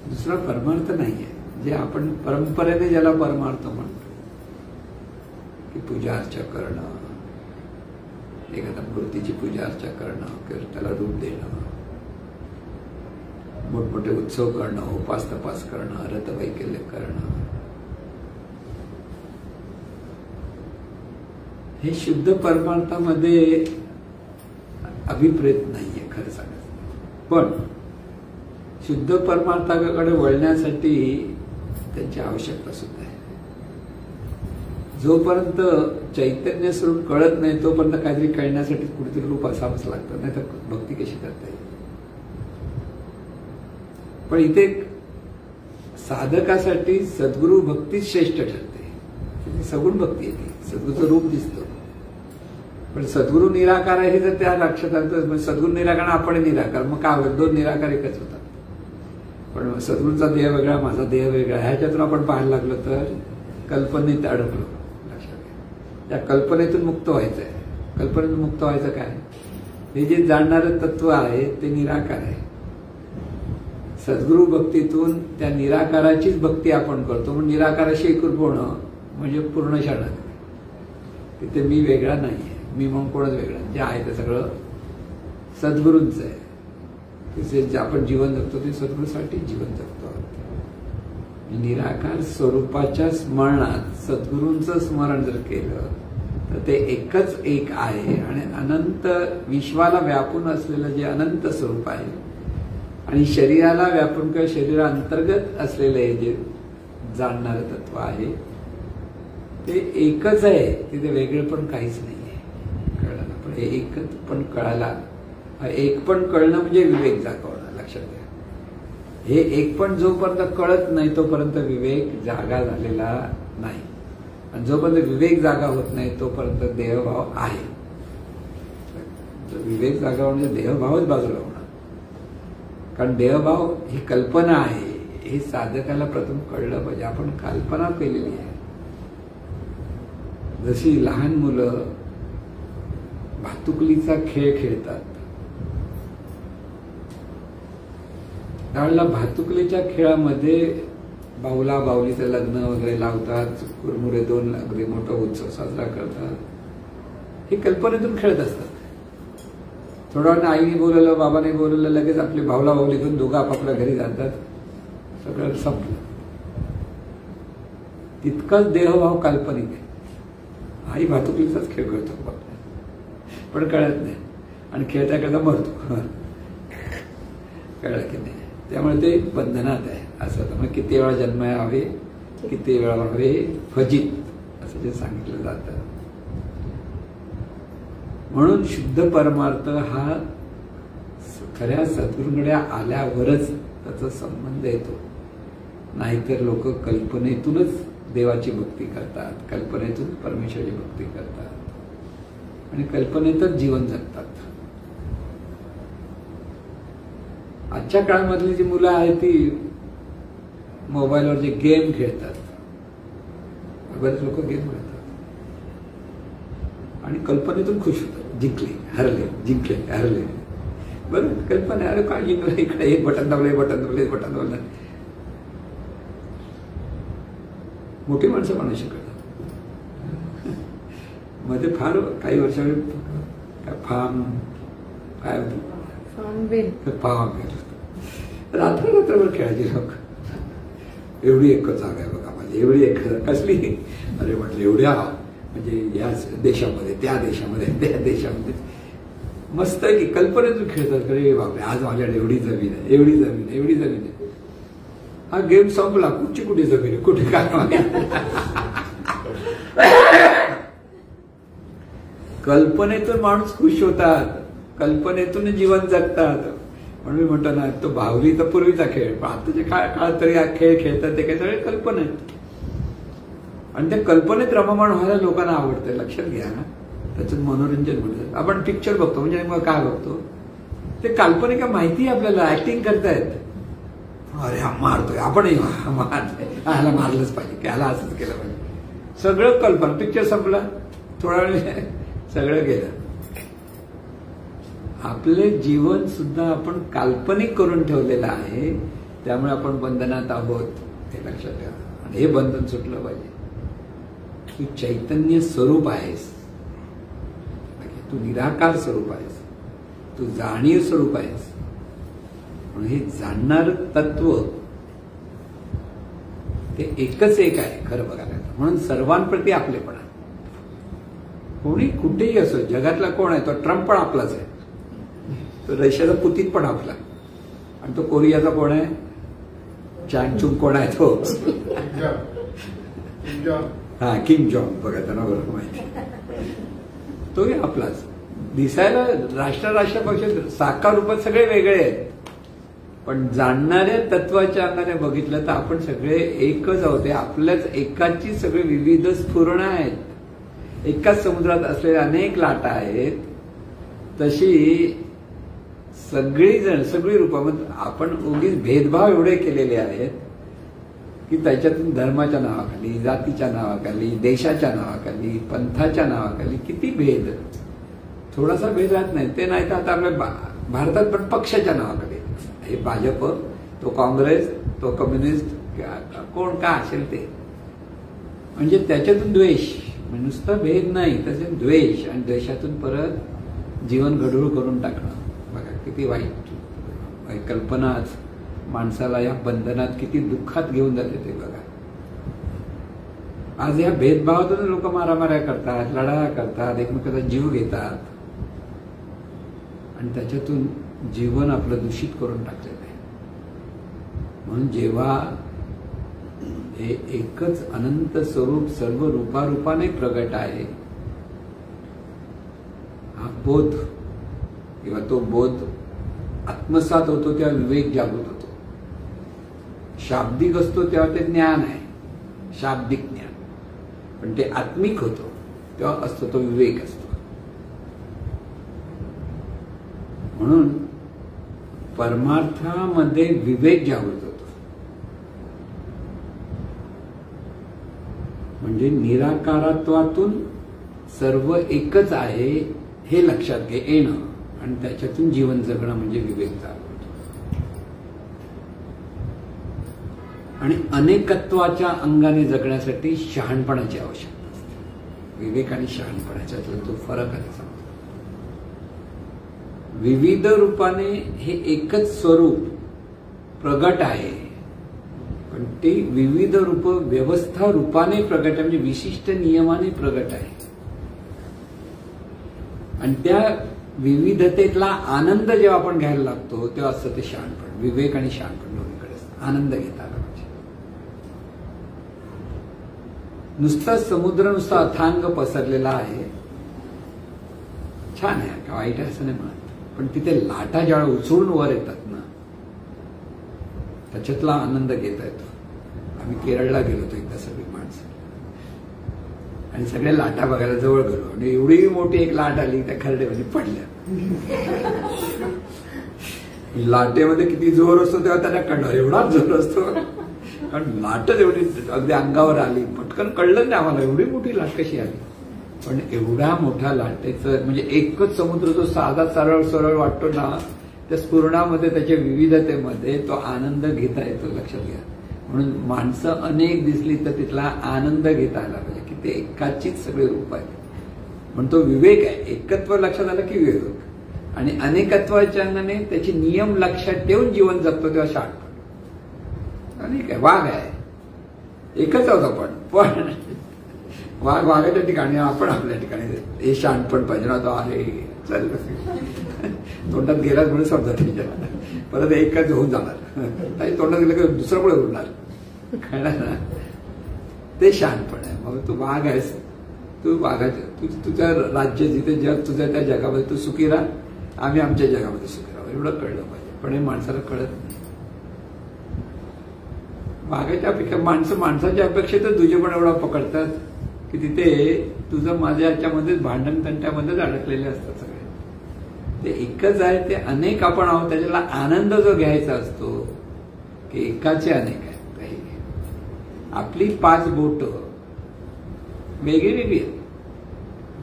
दुसरा परमार्थ नाहीये. जे आपण परंपरेने ज्याला परमार्थ म्हणतो की पूजा अर्चा करणं, एखाद्या मूर्तीची पूजा अर्चा करणं किंवा त्याला रूप देणं, मोठमोठे उत्सव करणं, उपास तपास करणं, रथवैकल्य करणं, हे शुद्ध परमार्थामध्ये अभिप्रेत नाहीये खरं सांगायचं. पण शुद्ध परमार्थाकडे वळण्यासाठी त्यांची आवश्यकता सुद्धा आहे. जोपर्यंत चैतन्य स्वरूप कळत नाही तोपर्यंत काहीतरी कळण्यासाठी कुठेतरी रूप असावंच लागतं, नाही तर भक्ती कशी करता येईल. पण इथे साधकासाठी सद्गुरु भक्ती श्रेष्ठ ठरते. सगुण भक्ती येते, सद्गुरूचं रूप दिसतं. पण सद्गुरु निराकार आहे जर त्या लक्षात आलं, सद्गुरु निराकार आपण निराकार, मग काय होईल? दोन निराकार एकच होतात. पण सद्गुरूंचा देह वेगळा, माझा देह वेगळा, ह्याच्यातून आपण पाहायला लागलो तर कल्पनेत अडकलो. लक्षात घ्या, त्या कल्पनेतून मुक्त व्हायचं आहे. कल्पनेतून मुक्त व्हायचं काय? हे जे जाणणारं तत्व आहे ते निराकार आहे. सद्गुरु भक्तीतून त्या निराकाराचीच भक्ती आपण करतो. म्हणून निराकाराशी एकरूप होणं म्हणजे पूर्ण शरणागती. तिथे मी वेगळा नाहीये, मी म्हणून कोणच वेगळा. जे आहे ते सगळं सद्गुरूंचं आहे. जे आपण जीवन जगतो ते सद्गुरूसाठी जीवन जगतो. निराकार स्वरूपाच्या स्मरणात सद्गुरूंचं स्मरण जर केलं तर ते एकच एक आहे आणि अनंत विश्वाला व्यापून असलेलं जे अनंत स्वरूप आहे आणि शरीराला व्यापून किंवा शरीराअंतर्गत असलेलं हे जे जाणणारं तत्व आहे ते एकच आहे. तिथे वेगळं पण काहीच नाहीये. कळलं ना? पण हे एकच पण कळायला, एक पण कळणं म्हणजे विवेक जागवणं. लक्षात घ्या, हे एक पण जोपर्यंत कळत नाही तोपर्यंत विवेक जागा झालेला नाही. आणि जोपर्यंत विवेक जागा होत नाही तोपर्यंत देहभाव आहे. विवेक जागा म्हणजे देहभावच बाजूला होणार. कारण देहभाव ही कल्पना आहे हे साधकाला प्रथम कळलं पाहिजे. आपण कल्पना केलेली आहे. जशी लहान मुलं भातुकलीचा खेळ खेळतात, त्यावेळेला भातुकलीच्या खेळामध्ये बाऊला बाऊलीचं लग्न वगैरे लावतात, कुरमुरे दोन अगदी मोठा उत्सव साजरा करतात. हे कल्पनेतून खेळत असतात. थोड्या वेळानं आईने बोलवलं, बाबाने बोलवलं, लगेच आपली भाऊला बाऊली घेऊन दोघं आपापल्या घरी जातात. सगळं संपलं. तितकाच देहभाव काल्पनिक आहे. आई भातुकलीचाच खेळ खेळतो पण कळत नाही आणि खेळता खेळता मरतो. कळलं की नाही? त्यामुळे ते बंधनात आहे. असं तर मग किती वेळा जन्म यावे, किती वेळा व्हावे फजित, असं जे सांगितलं जातं. म्हणून शुद्ध परमार्थ हा खऱ्या सद्गुरूंकडे आल्यावरच त्याचा संबंध येतो. नाहीतर लोक कल्पनेतूनच देवाची भक्ती करतात, कल्पनेतून परमेश्वराची भक्ती करतात आणि कल्पनेतच जीवन जगतात. आजच्या काळामधली जी मुलं आहेत ती मोबाईलवर जे गेम खेळतात, बरेच लोक गेम खेळतात आणि कल्पनेतून खुश होतात. जिंकले, हरले, जिंकले, हरले. बरोबर, कल्पना. अरे काय जिंकलं, इकडे एक बटन दाबलं, एक बटन दाबलं, एक बटन दाबलं. मोठी माणसं म्हणू शकतात. मध्ये फार काही वर्षापूर्वी फार्म काय रात्र रात्रभर खेळायचे लोक. एवढी एक जागा आहे बघा माझी, एवढी एक कसली. अरे म्हटलं एवढ्या म्हणजे या देशामध्ये, त्या देशामध्ये, त्या देशामध्ये मस्त आहे की कल्पनेतून खेळतात. अरे बापरे, आज माझ्याकडे एवढी जमीन आहे, एवढी जमीन आहे, एवढी जमीन आहे. हा गेम संपला. कुठची कुठे जमीन आहे, कुठे काय. कल्पनेतून माणूस खुश होतात, कल्पनेतून जीवन जगतात. म्हणून मी म्हणतो ना, तो बाहुली तर पूर्वीचा खेळ, पण आताच्या काळात तरी हा खेळ खेळतात ते काही सगळे कल्पना आहेत. आणि त्या कल्पनेत रममाण व्हायला लोकांना आवडतं. लक्षात घ्या, त्याच्यात मनोरंजन म्हणतात. आपण पिक्चर बघतो म्हणजे मग काय बघतो, ते काल्पनिक माहिती आपल्याला, ऍक्टिंग करतायत. अरे हा मारतोय, आपणही मारतोय, ह्याला मारलंच पाहिजे, ह्याला असंच केलं पाहिजे. सगळं कल्पना. पिक्चर संपला, थोडा वेळ सगळं गेलं. आपले जीवन सुद्धा आपण काल्पनिक करून ठेवलेलं आहे. त्यामुळे आपण बंधनात आहोत, हे लक्षात ठेवा. आणि हे बंधन सुटलं पाहिजे. तू चैतन्य स्वरूप आहेस, तू निराकार स्वरूप आहेस, तू जाणीव स्वरूप आहेस. म्हणून हे जाणणार तत्व ते एकच एक आहे खरं बघायला. म्हणून सर्वांप्रती आपलेपणा. कोणी कुठेही असो, जगातला कोण आहे, तो ट्रम्प पण आपलाच आहे, तो रशियाचा पुतीन पण आपला, आणि तो कोरियाचा कोण आहे, चँग चुंग कोण आहे, तो हा किम जॉंग. बघा, त्यांना बरोबर माहिती, तोही आपलाच. दिसायला राष्ट्रापेक्षा साकार रूपात सगळे वेगळे आहेत, पण जाणणाऱ्या तत्वाच्या अंगाने बघितलं तर आपण सगळे एकच आहोत. आपल्याच एकाची सगळे विविध स्फुरणं आहेत. एकाच समुद्रात असलेल्या अनेक लाटा आहेत. तशी सगळी रूपामध्ये आपण उगीच भेदभाव एवढे केलेले आहेत की त्याच्यातून धर्माच्या नावाखाली, जातीच्या नावाखाली, देशाच्या नावाखाली, पंथाच्या नावाखाली किती भेद. थोडासा भेद राहत नाही. ते नाही तर आता आपल्या भारतात पण पक्षाच्या नावाखाली, हे भाजप, तो काँग्रेस, तो कम्युनिस्ट, कोण का असेल ते, म्हणजे त्याच्यातून द्वेष. म्हणजे नुसतं भेद नाही, तसे द्वेष, आणि द्वेषातून परत जीवन गढूळ करून टाकणं. बघा किती वाईट कल्पनाच माणसाला या बंधनात किती दुःखात घेऊन जाते ते बघा. आज या भेदभावातून लोक मारामाऱ्या करतात, लढाया करतात, एकमेकाचा जीव घेतात, आणि त्याच्यातून जीवन आपलं दूषित करून टाकलेलं आहे. म्हणून जेव्हा हे एकच अनंत स्वरूप सर्व रूपारूपाने प्रगट आहे, हा बोध किंवा तो बोध आत्मसात होतो तेव्हा विवेक जागृत होतो. शाब्दिक असतो तेव्हा ते ज्ञान आहे, शाब्दिक ज्ञान. पण ते आत्मिक होतो तेव्हा असतो तो विवेक असतो. म्हणून परमार्थामध्ये विवेक जागृत होतो. म्हणजे निराकारत्वातून सर्व एकच आहे हे लक्षात येणं, आणि त्याच्यातून जीवन जगणं म्हणजे विवेक जागृत होतो. आणि अनेकत्वाच्या अंगाने जगण्यासाठी शहाणपणाची आवश्यकता असते. विवेक आणि शहाणपणाच्यातला तो फरक आहे. विविध रूपाने हे एकच स्वरूप प्रगट आहे, पण ते विविध रूप व्यवस्था रूपाने प्रगट आहे, म्हणजे विशिष्ट नियमाने प्रगट आहे. आणि त्या विविधतेतला आनंद जेव्हा आपण घ्यायला लागतो तेव्हा असतं ते शहाणपण. विवेक आणि शहाणपण दोन्हीकडे आनंद घेता आला पाहिजे. नुसता समुद्र नुसता अथांग पसरलेला आहे, छान आहे, का वाईट आहे असं नाही म्हणत, पण तिथे लाटा ज्यावेळेला उचलून वर येतात ना, त्याच्यातला आनंद घेता येतो. आम्ही केरळला गेलो होतो एकदा सगळी माणसं, आणि सगळ्या लाटा बघायला जवळ गेलो, आणि एवढी मोठी एक लाट आली त्या खरडेमध्ये पडल्या. लाटेमध्ये किती जोर असतो तेव्हा त्यांना कळणार, एवढाच जोर असतो, कारण लाटच एवढी अगदी अंगावर आली, पटकन कळलं नाही आम्हाला एवढी मोठी लाट कशी आली. पण एवढ्या मोठ्या लाटेचं म्हणजे एकच समुद्र जो साधा सरळ सरळ वाटतो ना, त्या स्फुरणामध्ये, त्याच्या विविधतेमध्ये तो आनंद घेता येतो. लक्षात घ्या. म्हणून माणसं अनेक दिसली तर तिथला आनंद घेता आला पाहिजे की ते एकाचीच सगळे रूप आहे. म्हणून तो विवेक आहे. एकत्व लक्षात आलं की विवेक, आणि अनेकत्वाच्या अंगाने त्याचे नियम लक्षात ठेवून जीवन जगतो तेव्हा शहाणपण. आणि काय वाघ आहे, एकच आहोत आपण, पण वाघ वाघाच्या ठिकाणी, आपण आपल्या ठिकाणी. हे शहाणपण पाहिजे ना, तो आहे चल तोंडात गेलाच म्हणून समजा परत एकच होऊन जाणार, तोंडात गेलं की दुसरं पुढे उडणार, कळणार ना. ते शहाणपण आहे. मग तू वाघ आहेस, तू वाघाच्या तुझ्या राज्य जिथे जग तुझ्या त्या जगामध्ये तू सुखी राहा, आम्ही आमच्या जगामध्ये सुखी राहू, एवढं कळलं पाहिजे. पण हे माणसाला कळत नाही. मागायच्या अपेक्षा माणसाच्या अपेक्षेतच तुझे पण एवढा पकडतात की तिथे तुझं माझ्या ह्याच्यामध्येच भांडण तंट्यामध्येच अडकलेले असतात सगळे. ते एकच आहे, ते अनेक आपण आहोत. त्याच्याला आनंद जो घ्यायचा असतो की एकाचे अनेक आहेत. काही आपली 5 बोटं वेगळी वेगळी आहेत,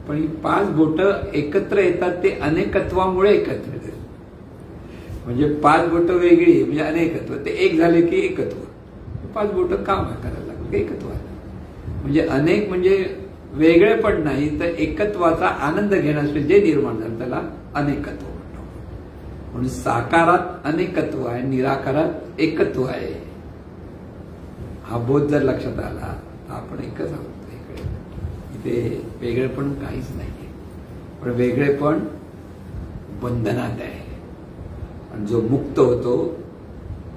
पण ही 5 बोटं एकत्र येतात ते अनेकत्वामुळे एकत्र येतात. म्हणजे 5 बोटं वेगळी म्हणजे अनेकत्व, ते एक झाले की एकत्व. 5 बोटं काम करायला लागलं एकत्व आलं. म्हणजे अनेक म्हणजे वेगळे पण नाही तर एकत्वाचा आनंद घेण्यासाठी जे निर्माण झालं त्याला अनेकत्व म्हणतो. म्हणून साकारात अनेकत्व आहे, निराकारात एकत्व आहे. हा बोध जर लक्षात आला तर आपण एकच आहोत. इथे वेगळेपण काहीच नाहीये, पण वेगळेपण बंधनात आहे. आणि जो मुक्त होतो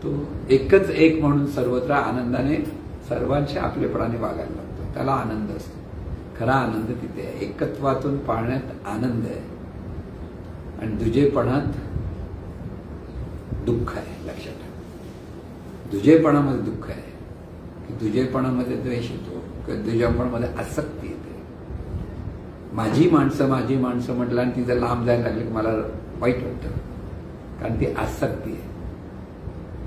तो एकच एक म्हणून सर्वत्र आनंदाने सर्वांशी आपलेपणाने वागायला लागतो. त्याला आनंद असतो. खरा आनंद तिथे आहे. एकत्वातून पाळण्यात आनंद आहे आणि दुजेपणात दुःख आहे. लक्षात ठेवा, दुजेपणामध्ये दुःख आहे की दुजेपणामध्ये द्वेष येतो किंवा दुजेपणामध्ये आसक्ती येते. माझी माणसं म्हटलं आणि तिचं लांब जायला लागलं की मला वाईट वाटतं, कारण ती आसक्ती आहे.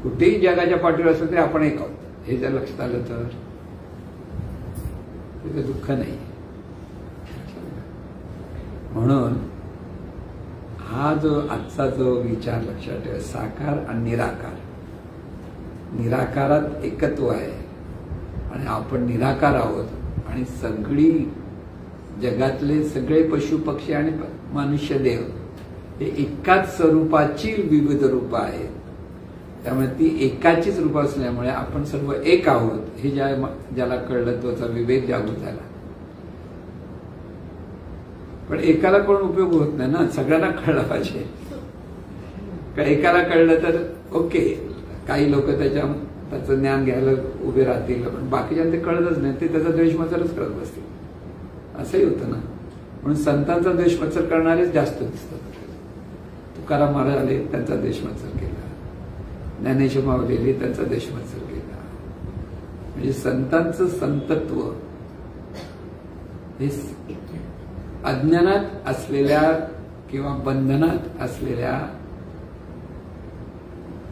कुठेही जगाच्या पाठीवर असलं तरी आपण एक आहोत हे जर लक्षात आलं तर तिथे दुःख नाही. म्हणून हा जो आजचा जो विचार लक्षात ठेवा, साकार आणि निराकार. निराकारात एकत्व आहे आणि आपण निराकार आहोत. आणि सगळी जगातले सगळे पशु पक्षी आणि मनुष्य देव हे एकाच स्वरूपाची विविध रूपं आहेत. त्यामुळे ती एकाचीच रूप असल्यामुळे आपण सर्व एक आहोत हे ज्याला कळलं तोचा विवेक जागृत झाला. पण एकाला पण उपयोग होत नाही ना, सगळ्यांना कळलं पाहिजे. एकाला कळलं तर ओके, काही लोक त्याचं ज्ञान घ्यायला उभे राहतील, पण बाकीच्यांना ते कळतच नाही, ते त्याचा द्वेषमत्सरच करत बसतील. असंही होतं ना. म्हणून संतांचा द्वेषमत्सर करणारेच जास्त दिसतात. तुकाराम महाराज आले, त्यांचा द्वेषमत्सर केला. ज्ञानेश्वर माऊली त्यांचा द्वेषमत्सर केला. म्हणजे संतांचं संतत्व हे अज्ञानात असलेल्या किंवा बंधनात असलेल्या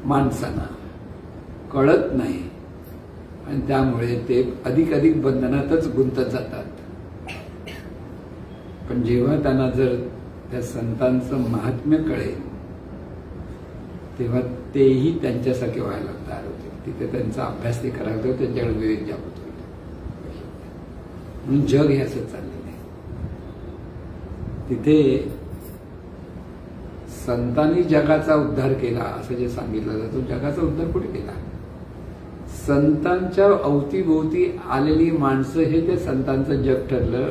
माणसांना कळत नाही आणि त्यामुळे ते अधिक अधिक बंधनातच गुंतत जातात. पण जेव्हा त्यांना जर त्या संतांचं महात्म्य कळेल तेव्हा तेही त्यांच्यासारखे व्हायला तयार होते. तिथे त्यांचा अभ्यास ते करायला होतो, त्यांच्याकडे विवेक जागृत होईल. म्हणून जग हे असंच चाललेलं आहे. तिथे संतांनी जगाचा उद्धार केला असं जे सांगितलं जातं, जगाचा उद्धार कुठे केला? संतांच्या अवतीभोवती आलेली माणसं हे ते संतांचं जग ठरलं.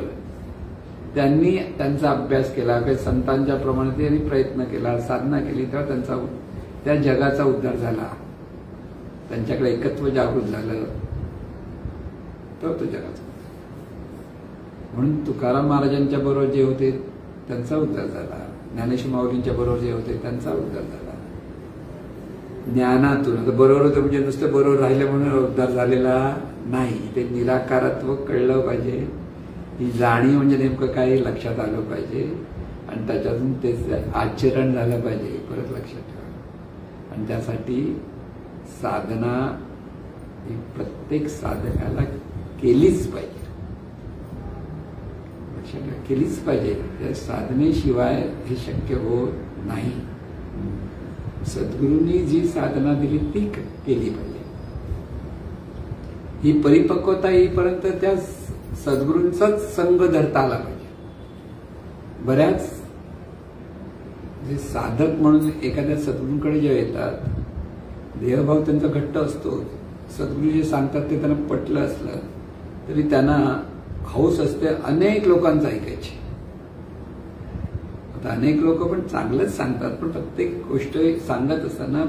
त्यांनी त्यांचा अभ्यास केला, काही संतांच्या प्रमाणे त्यांनी प्रयत्न केला, साधना केली, तेव्हा त्या जगाचा उद्धार झाला. त्यांच्याकडे एकत्व जागृत झालं तर तो जगाचा. म्हणून तुकाराम महाराजांच्या बरोबर जे होते त्यांचा उद्धार झाला. ज्ञानेश्वर माऊलींच्या बरोबर जे होते त्यांचा उद्धार झाला. ज्ञानातून आता बरोबर होतं म्हणजे नुसतं बरोबर राहिलं म्हणून उद्धार झालेला नाही. ते निराकारत्व कळलं पाहिजे. ही जाणीव म्हणजे नेमकं काय लक्षात आलं पाहिजे आणि त्याच्यातून ते आचरण झालं पाहिजे. परत लक्षात ठेवा. आणि त्यासाठी साधना ही प्रत्येक साधकाला केलीच पाहिजे. लक्षात केलीच पाहिजे. त्या साधनेशिवाय हे शक्य होत नाही. सद्गुरूंनी जी साधना दिली ती केली पाहिजे. ही परिपक्वता येईपर्यंत त्या सद्गुरूंचाच संग धरता आला पाहिजे. बऱ्याच जे साधक म्हणून एखाद्या सद्गुरूंकडे जे येतात, देहभाव त्यांचा घट्ट असतो. सद्गुरू जे सांगतात ते त्यांना पटलं असलं तरी त्यांना हौस असते अनेक लोकांचं ऐकायची. आता अनेक लोक पण चांगलंच सांगतात, पण प्रत्येक गोष्ट सांगत असताना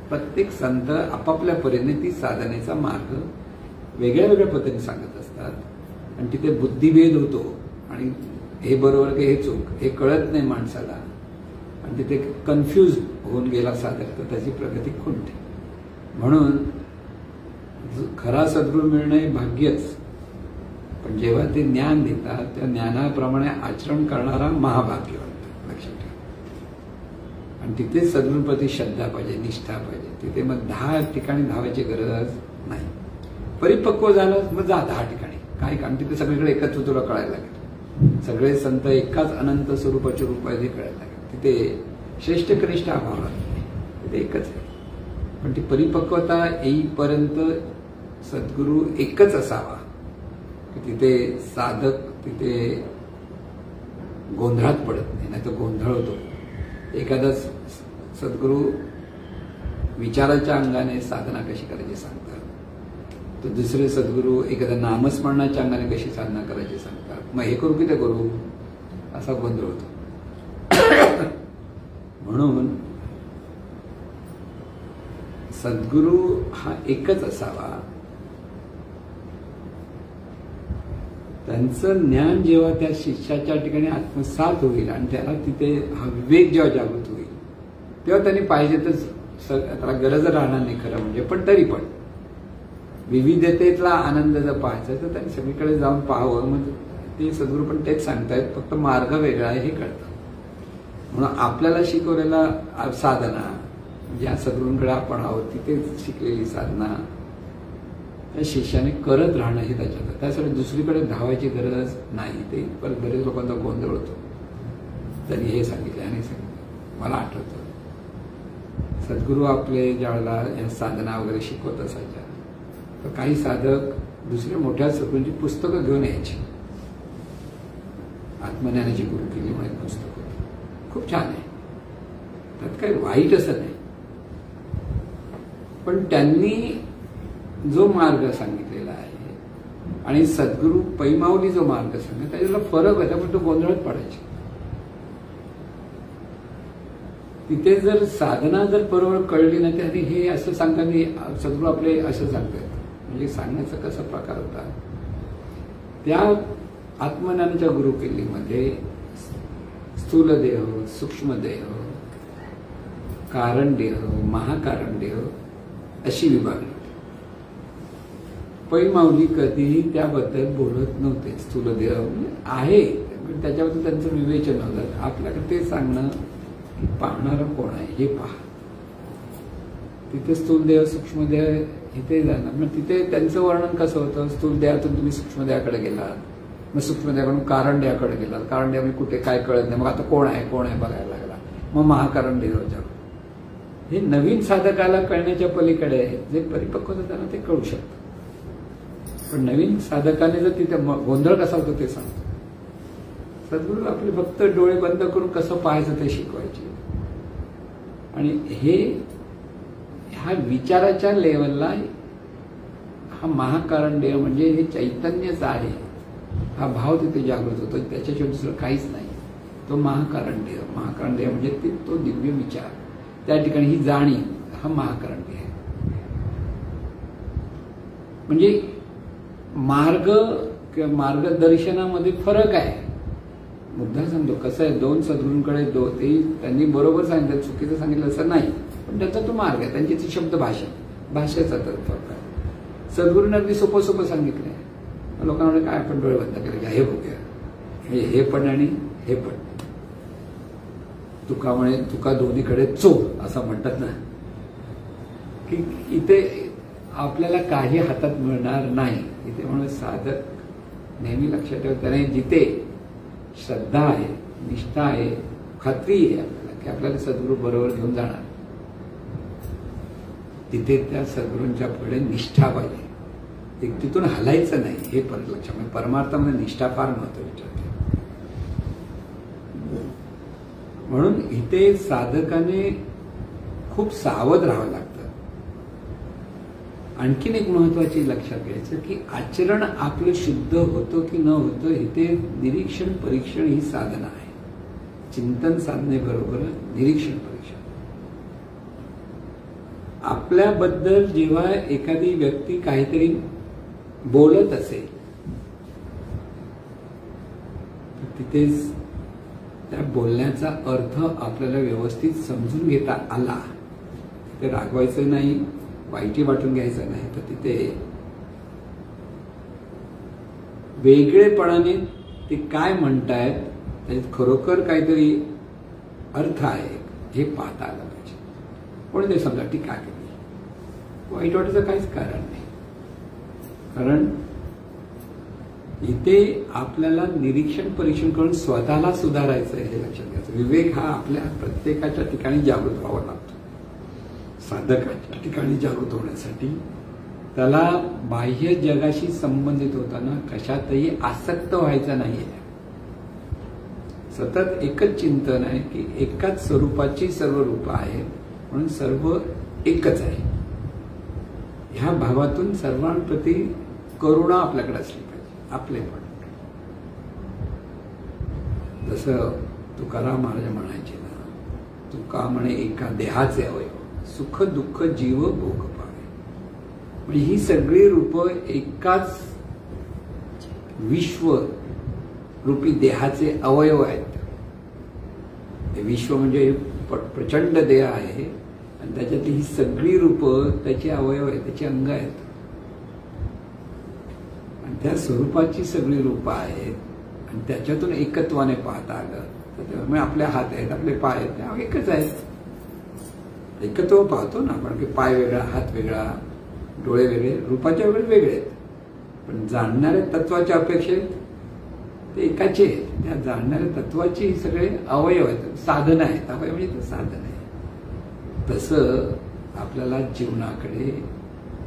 प्रत्येक संत आपापल्या परीने ती साधनेचा मार्ग वेगळ्या वेगळ्या पद्धतीने सांगत असतात. आणि तिथे बुद्धिभेद होतो आणि हे बरोबर की हे चूक हे कळत नाही माणसाला. आणि तिथे कन्फ्यूज होऊन गेला साधक तर त्याची प्रगती खुंटते. म्हणून खरा सद्गुरू मिळणं हे भाग्यच, पण जेव्हा ते ज्ञान देतात त्या ज्ञानाप्रमाणे आचरण करणारा महाभाग्यवंत लक्षात ठेवा. आणि तिथे सद्गुरूप्रती श्रद्धा पाहिजे, निष्ठा पाहिजे. तिथे मग 10 ठिकाणी धावायची गरज नाही. परिपक्व झालं मग जा 10 ठिकाणी, काय कारण तिथे सगळीकडे एकच तुला कळायला लागेल. सगळे संत एकाच अनंत स्वरूपाचे रूप आहे हे कळायला लागेल. तिथे श्रेष्ठ कनिष्ठ अभाव नाही, तिथे एकच आहे. पण ती परिपक्वता येईपर्यंत सद्गुरू एकच असावा. तिथे साधक तिथे गोंधळात पडत नाही, नाही तर गोंधळ होतो. एखादा सद्गुरू विचाराच्या अंगाने साधना कशी करायची सांगतात, तर दुसरे सद्गुरू एखाद्या नामस्मरणाच्या अंगाने कशी साधना करायची सांगतात. मग हे करू की ते करू असा गोंधळ होतो. म्हणून सद्गुरू हा एकच असावा. त्यांचं ज्ञान जेव्हा त्या शिष्याच्या ठिकाणी आत्मसात होईल आणि त्याला तिथे हा विवेक जेव्हा जागृत होईल तेव्हा त्यांनी पाहिजे तर त्याला गरज राहणार नाही खरं म्हणजे. पण तरी पण विविधतेतला आनंद जर पाहायचा तर त्यांनी सगळीकडे जाऊन पाहावं. मग ते सद्गुरू पण तेच सांगतायत, फक्त मार्ग वेगळा आहे हे कळतं. म्हणून आपल्याला शिकवलेला साधना ज्या सद्गुरूंकडे आपण आहोत तिथे शिकलेली साधना त्या शिष्याने करत राहणं हे त्याच्यात. त्यासाठी दुसरीकडे धावायची गरज नाही. ते परत बरेच लोकांचा गोंधळ होतो. त्यांनी हे सांगितलं आणि सांगितलं. मला आठवतं सद्गुरू आपले ज्यावेळेला या साधना वगैरे शिकवत असायच्या तर काही साधक दुसऱ्या मोठ्या सद्गुरूंची पुस्तकं घेऊन यायची. आत्मज्ञानाची गुरु केली म्हणून पुस्तक होती, खूप छान आहे, त्यात काही वाईट असं नाही. पण त्यांनी जो मार्ग सांगितलेला आहे आणि सद्गुरू पैमावली जो मार्ग सांगितला त्याच्याला फरक होता, पण तो गोंधळात पडायचा. तिथे जर साधना जर बरोबर कळली ना तर हे असं सांगताना सद्गुरू आपले असं सांगतात, म्हणजे सांगण्याचा कसा प्रकार होता. त्या आत्मज्ञानाच्या गुरुकेलीमध्ये स्थूल देह, सूक्ष्म देह, कारण देह, महाकारण देह अशी विभागणी. पैमावली कधीही त्याबद्दल बोलत नव्हते. स्थूल देह आहे त्याच्याबद्दल त्यांचं विवेचन होतं. आपल्याकडे ते सांगणं की पाहणारं कोण आहे हे पहा. तिथे स्थूल देह सूक्ष्म देह इथे जाणार. मग तिथे त्यांचं वर्णन कसं होतं, स्थूल देहातून तुम्ही सूक्ष्म देहाकडे गेलात, मग सूक्ष्म देहाकडून कारण देहाकडे गेलात, कारण देहामध्ये कुठे काय कळत नाही, मग आता कोण आहे बघायला लागला, मग महाकारण देह जाऊ. हे नवीन साधकाला कळण्याच्या पलीकडे आहे. जे परिपक्व होतं त्यांना ते कळू शकतं. पण नवीन साधकाने जर तिथे गोंधळ कसा होतो ते सांगतो. सद्गुरू आपले फक्त डोळे बंद करून कसं पाहायचं ते शिकवायचे. आणि ह्या विचाराच्या लेवलला हा महाकारण देह म्हणजे हे चैतन्यच आहे हा भाव तिथे जागृत होतो. त्याच्याशिवाय दुसरं काहीच नाही. तो महाकारण देह. महाकारण देह म्हणजे तो दिव्य विचार, त्या ठिकाणी ही जाणीव, हा महाकारण देह. म्हणजे मार्ग किंवा मार्गदर्शनामध्ये फरक आहे. मुद्दा सांगतो कसं आहे, दोन सद्गुरूंकडे त्यांनी बरोबर सांगितलं, चुकीचं सांगितलं असं नाही, पण त्यांचा तो मार्ग आहे, त्यांची ती शब्द भाषेचा तर फरक आहे. सद्गुरूंनी अगदी सोपं सांगितलंय. लोकांना काय आपण डोळे बंद केले, हे बघूया, हे पण आणि हे पण. तुका दोन्हीकडे चोख असं म्हणतात ना, की इथे आपल्याला काही हातात मिळणार नाही. इथे म्हणून साधक नेहमी लक्षात ठेव, त्याने जिथे श्रद्धा आहे, निष्ठा आहे, खात्री आहे आपल्याला की आपल्याला सद्गुरू बरोबर घेऊन जाणार, तिथे त्या सद्गुरूंच्या पुढे निष्ठा पाहिजे. तिथून हलायचं नाही हे परत लक्षात. परमार्थामध्ये निष्ठा फार महत्वाची ठरते. म्हणून इथे साधकाने खूप सावध राहावं लागतं. आणखीन एक महत्वाची लक्षात घ्यायचं की आचरण आपलं शुद्ध होतं की न होतं, इथे निरीक्षण परीक्षण ही साधना आहे. चिंतन साधनेबरोबर निरीक्षण परीक्षण. आपल्याबद्दल जेव्हा एखादी व्यक्ती काहीतरी बोलत असेल तर तिथेच त्या बोलण्याचा अर्थ आपल्याला व्यवस्थित समजून घेता आला, ते रागवायचं नाही, वाईटी वाटून घ्यायचं नाही, तर तिथे वेगळेपणाने ते काय म्हणतायत त्याच्यात खरोखर काहीतरी अर्थ आहे हे पाहता आलं पाहिजे. पण ते समजा टीका केली, वाईट वाटायचं काहीच कारण नाही. कारण इथे आपल्याला निरीक्षण परीक्षण करून स्वतःला सुधारायचं आहे हे लक्षात घ्यायचं. विवेक हा आपल्या प्रत्येकाच्या ठिकाणी जागृत व्हावा लागतो. साधकाच्या ठिकाणी जागृत होण्यासाठी त्याला बाह्य जगाशी संबंधित होताना कशातही आसक्त व्हायचं नाहीये. सतत एकच चिंतन आहे की एकाच स्वरूपाची सर्व रूप आहेत, म्हणून सर्व एकच आहे. ह्या भावातून सर्वांप्रती करुणा आपल्याकडे असली पाहिजे. आपलेपण. जसं तुकाराम महाराज म्हणायचे ना, तुका म्हणे एका देहाचे अवयव सुख दुःख जीव भोग पावे. म्हणजे ही सगळी रूप एकाच विश्व रूपी देहाचे अवयव आहेत. ते विश्व म्हणजे प्रचंड देह आहे आणि त्याच्यातली ही सगळी रूप त्याचे अवयव आहेत, त्याची अंग आहेत. आणि त्या स्वरूपाची सगळी रूप आहेत आणि त्याच्यातून एकत्वाने पाहता आलं तर त्यामुळे आपले हात आहेत, आपले पाय आहेत, त्या एकच आहेत. एकत्व पाहतो ना आपण की पाय वेगळा, हात वेगळा, डोळे वेगळे, रूपाच्या वेगळे वेगळे आहेत. पण जाणणाऱ्या तत्वाच्या अपेक्षेत ते एकाचे आहेत. त्या जाणणाऱ्या तत्वाची सगळे अवयव आहेत, साधन आहेत. अवयव म्हणजे साधन आहे. तसं आपल्याला जीवनाकडे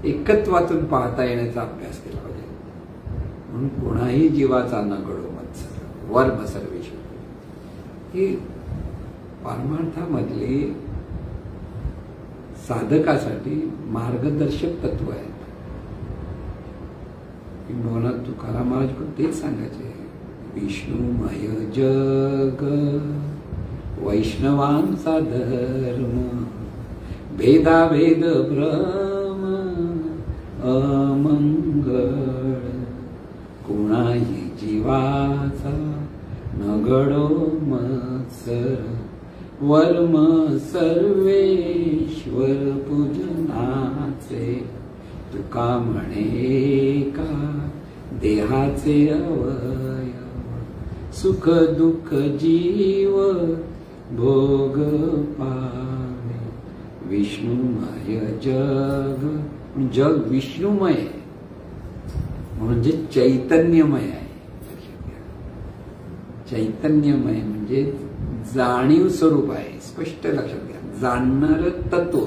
एकत्वातून पाहता येण्याचा अभ्यास केला पाहिजे. म्हणून कोणाही जीवाचा न घडो मत्सर वर्म सर्वेश्वर ही परमार्थामधली साधकासाठी मार्गदर्शक तत्व आहेत. किंबहुना तुकाराम महाराज पण तेच सांगायचे, विष्णुमय जग वैष्णवांचा धर्म भेदाभेद भ्रम अमंगळ कोणाही जीवाचा न घडो मत्सर वर्म सर्वेश्वर पूजनाचे तुका म्हणे का देहाचे अवयव सुख दुःख जीव भोग पावे. विष्णुमय जग, जग विष्णुमय म्हणजे चैतन्यमय आहे. चैतन्यमय म्हणजे जाणीव स्वरूप आहे. स्पष्ट लक्षात घ्या. जाणणारं तत्व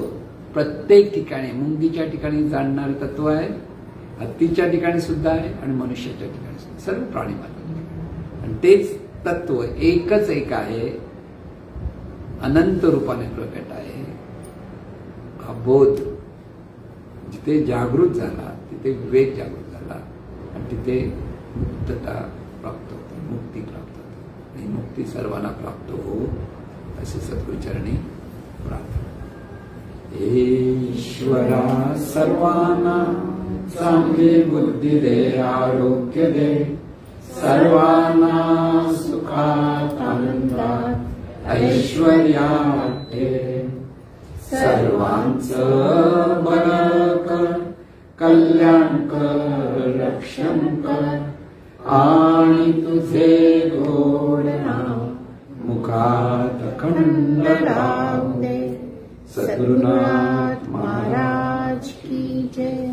प्रत्येक ठिकाणी, मुंगीच्या ठिकाणी जाणणारं तत्व आहे, हत्तीच्या ठिकाणी सुद्धा आहे आणि मनुष्याच्या ठिकाणी सुद्धा, सर्व प्राणी मात्र. आणि तेच तत्व एकच एक आहे, अनंत रूपाने प्रकट आहे. हा बोध जिथे जागृत झाला तिथे विवेक जागृत झाला आणि तिथे मुक्तता प्राप्त होते, मुक्ती प्राप्त होते. आणि मुक्ती सर्वांना प्राप्त हो असे सद्गुरूचरणी प्रार्थना. ईश्वरा सर्वांना चांगली बुद्धी दे, आरोग्य दे, सर्वांना सुखात आनंदात ऐश्वर्यात ठेव. सर्वांचं बरं कर, कल्याण कर, रक्षण कर आणि तुझे गोड नाव मुखात अखंड राहू दे. सद्गुरुनाथ महाराज की जय.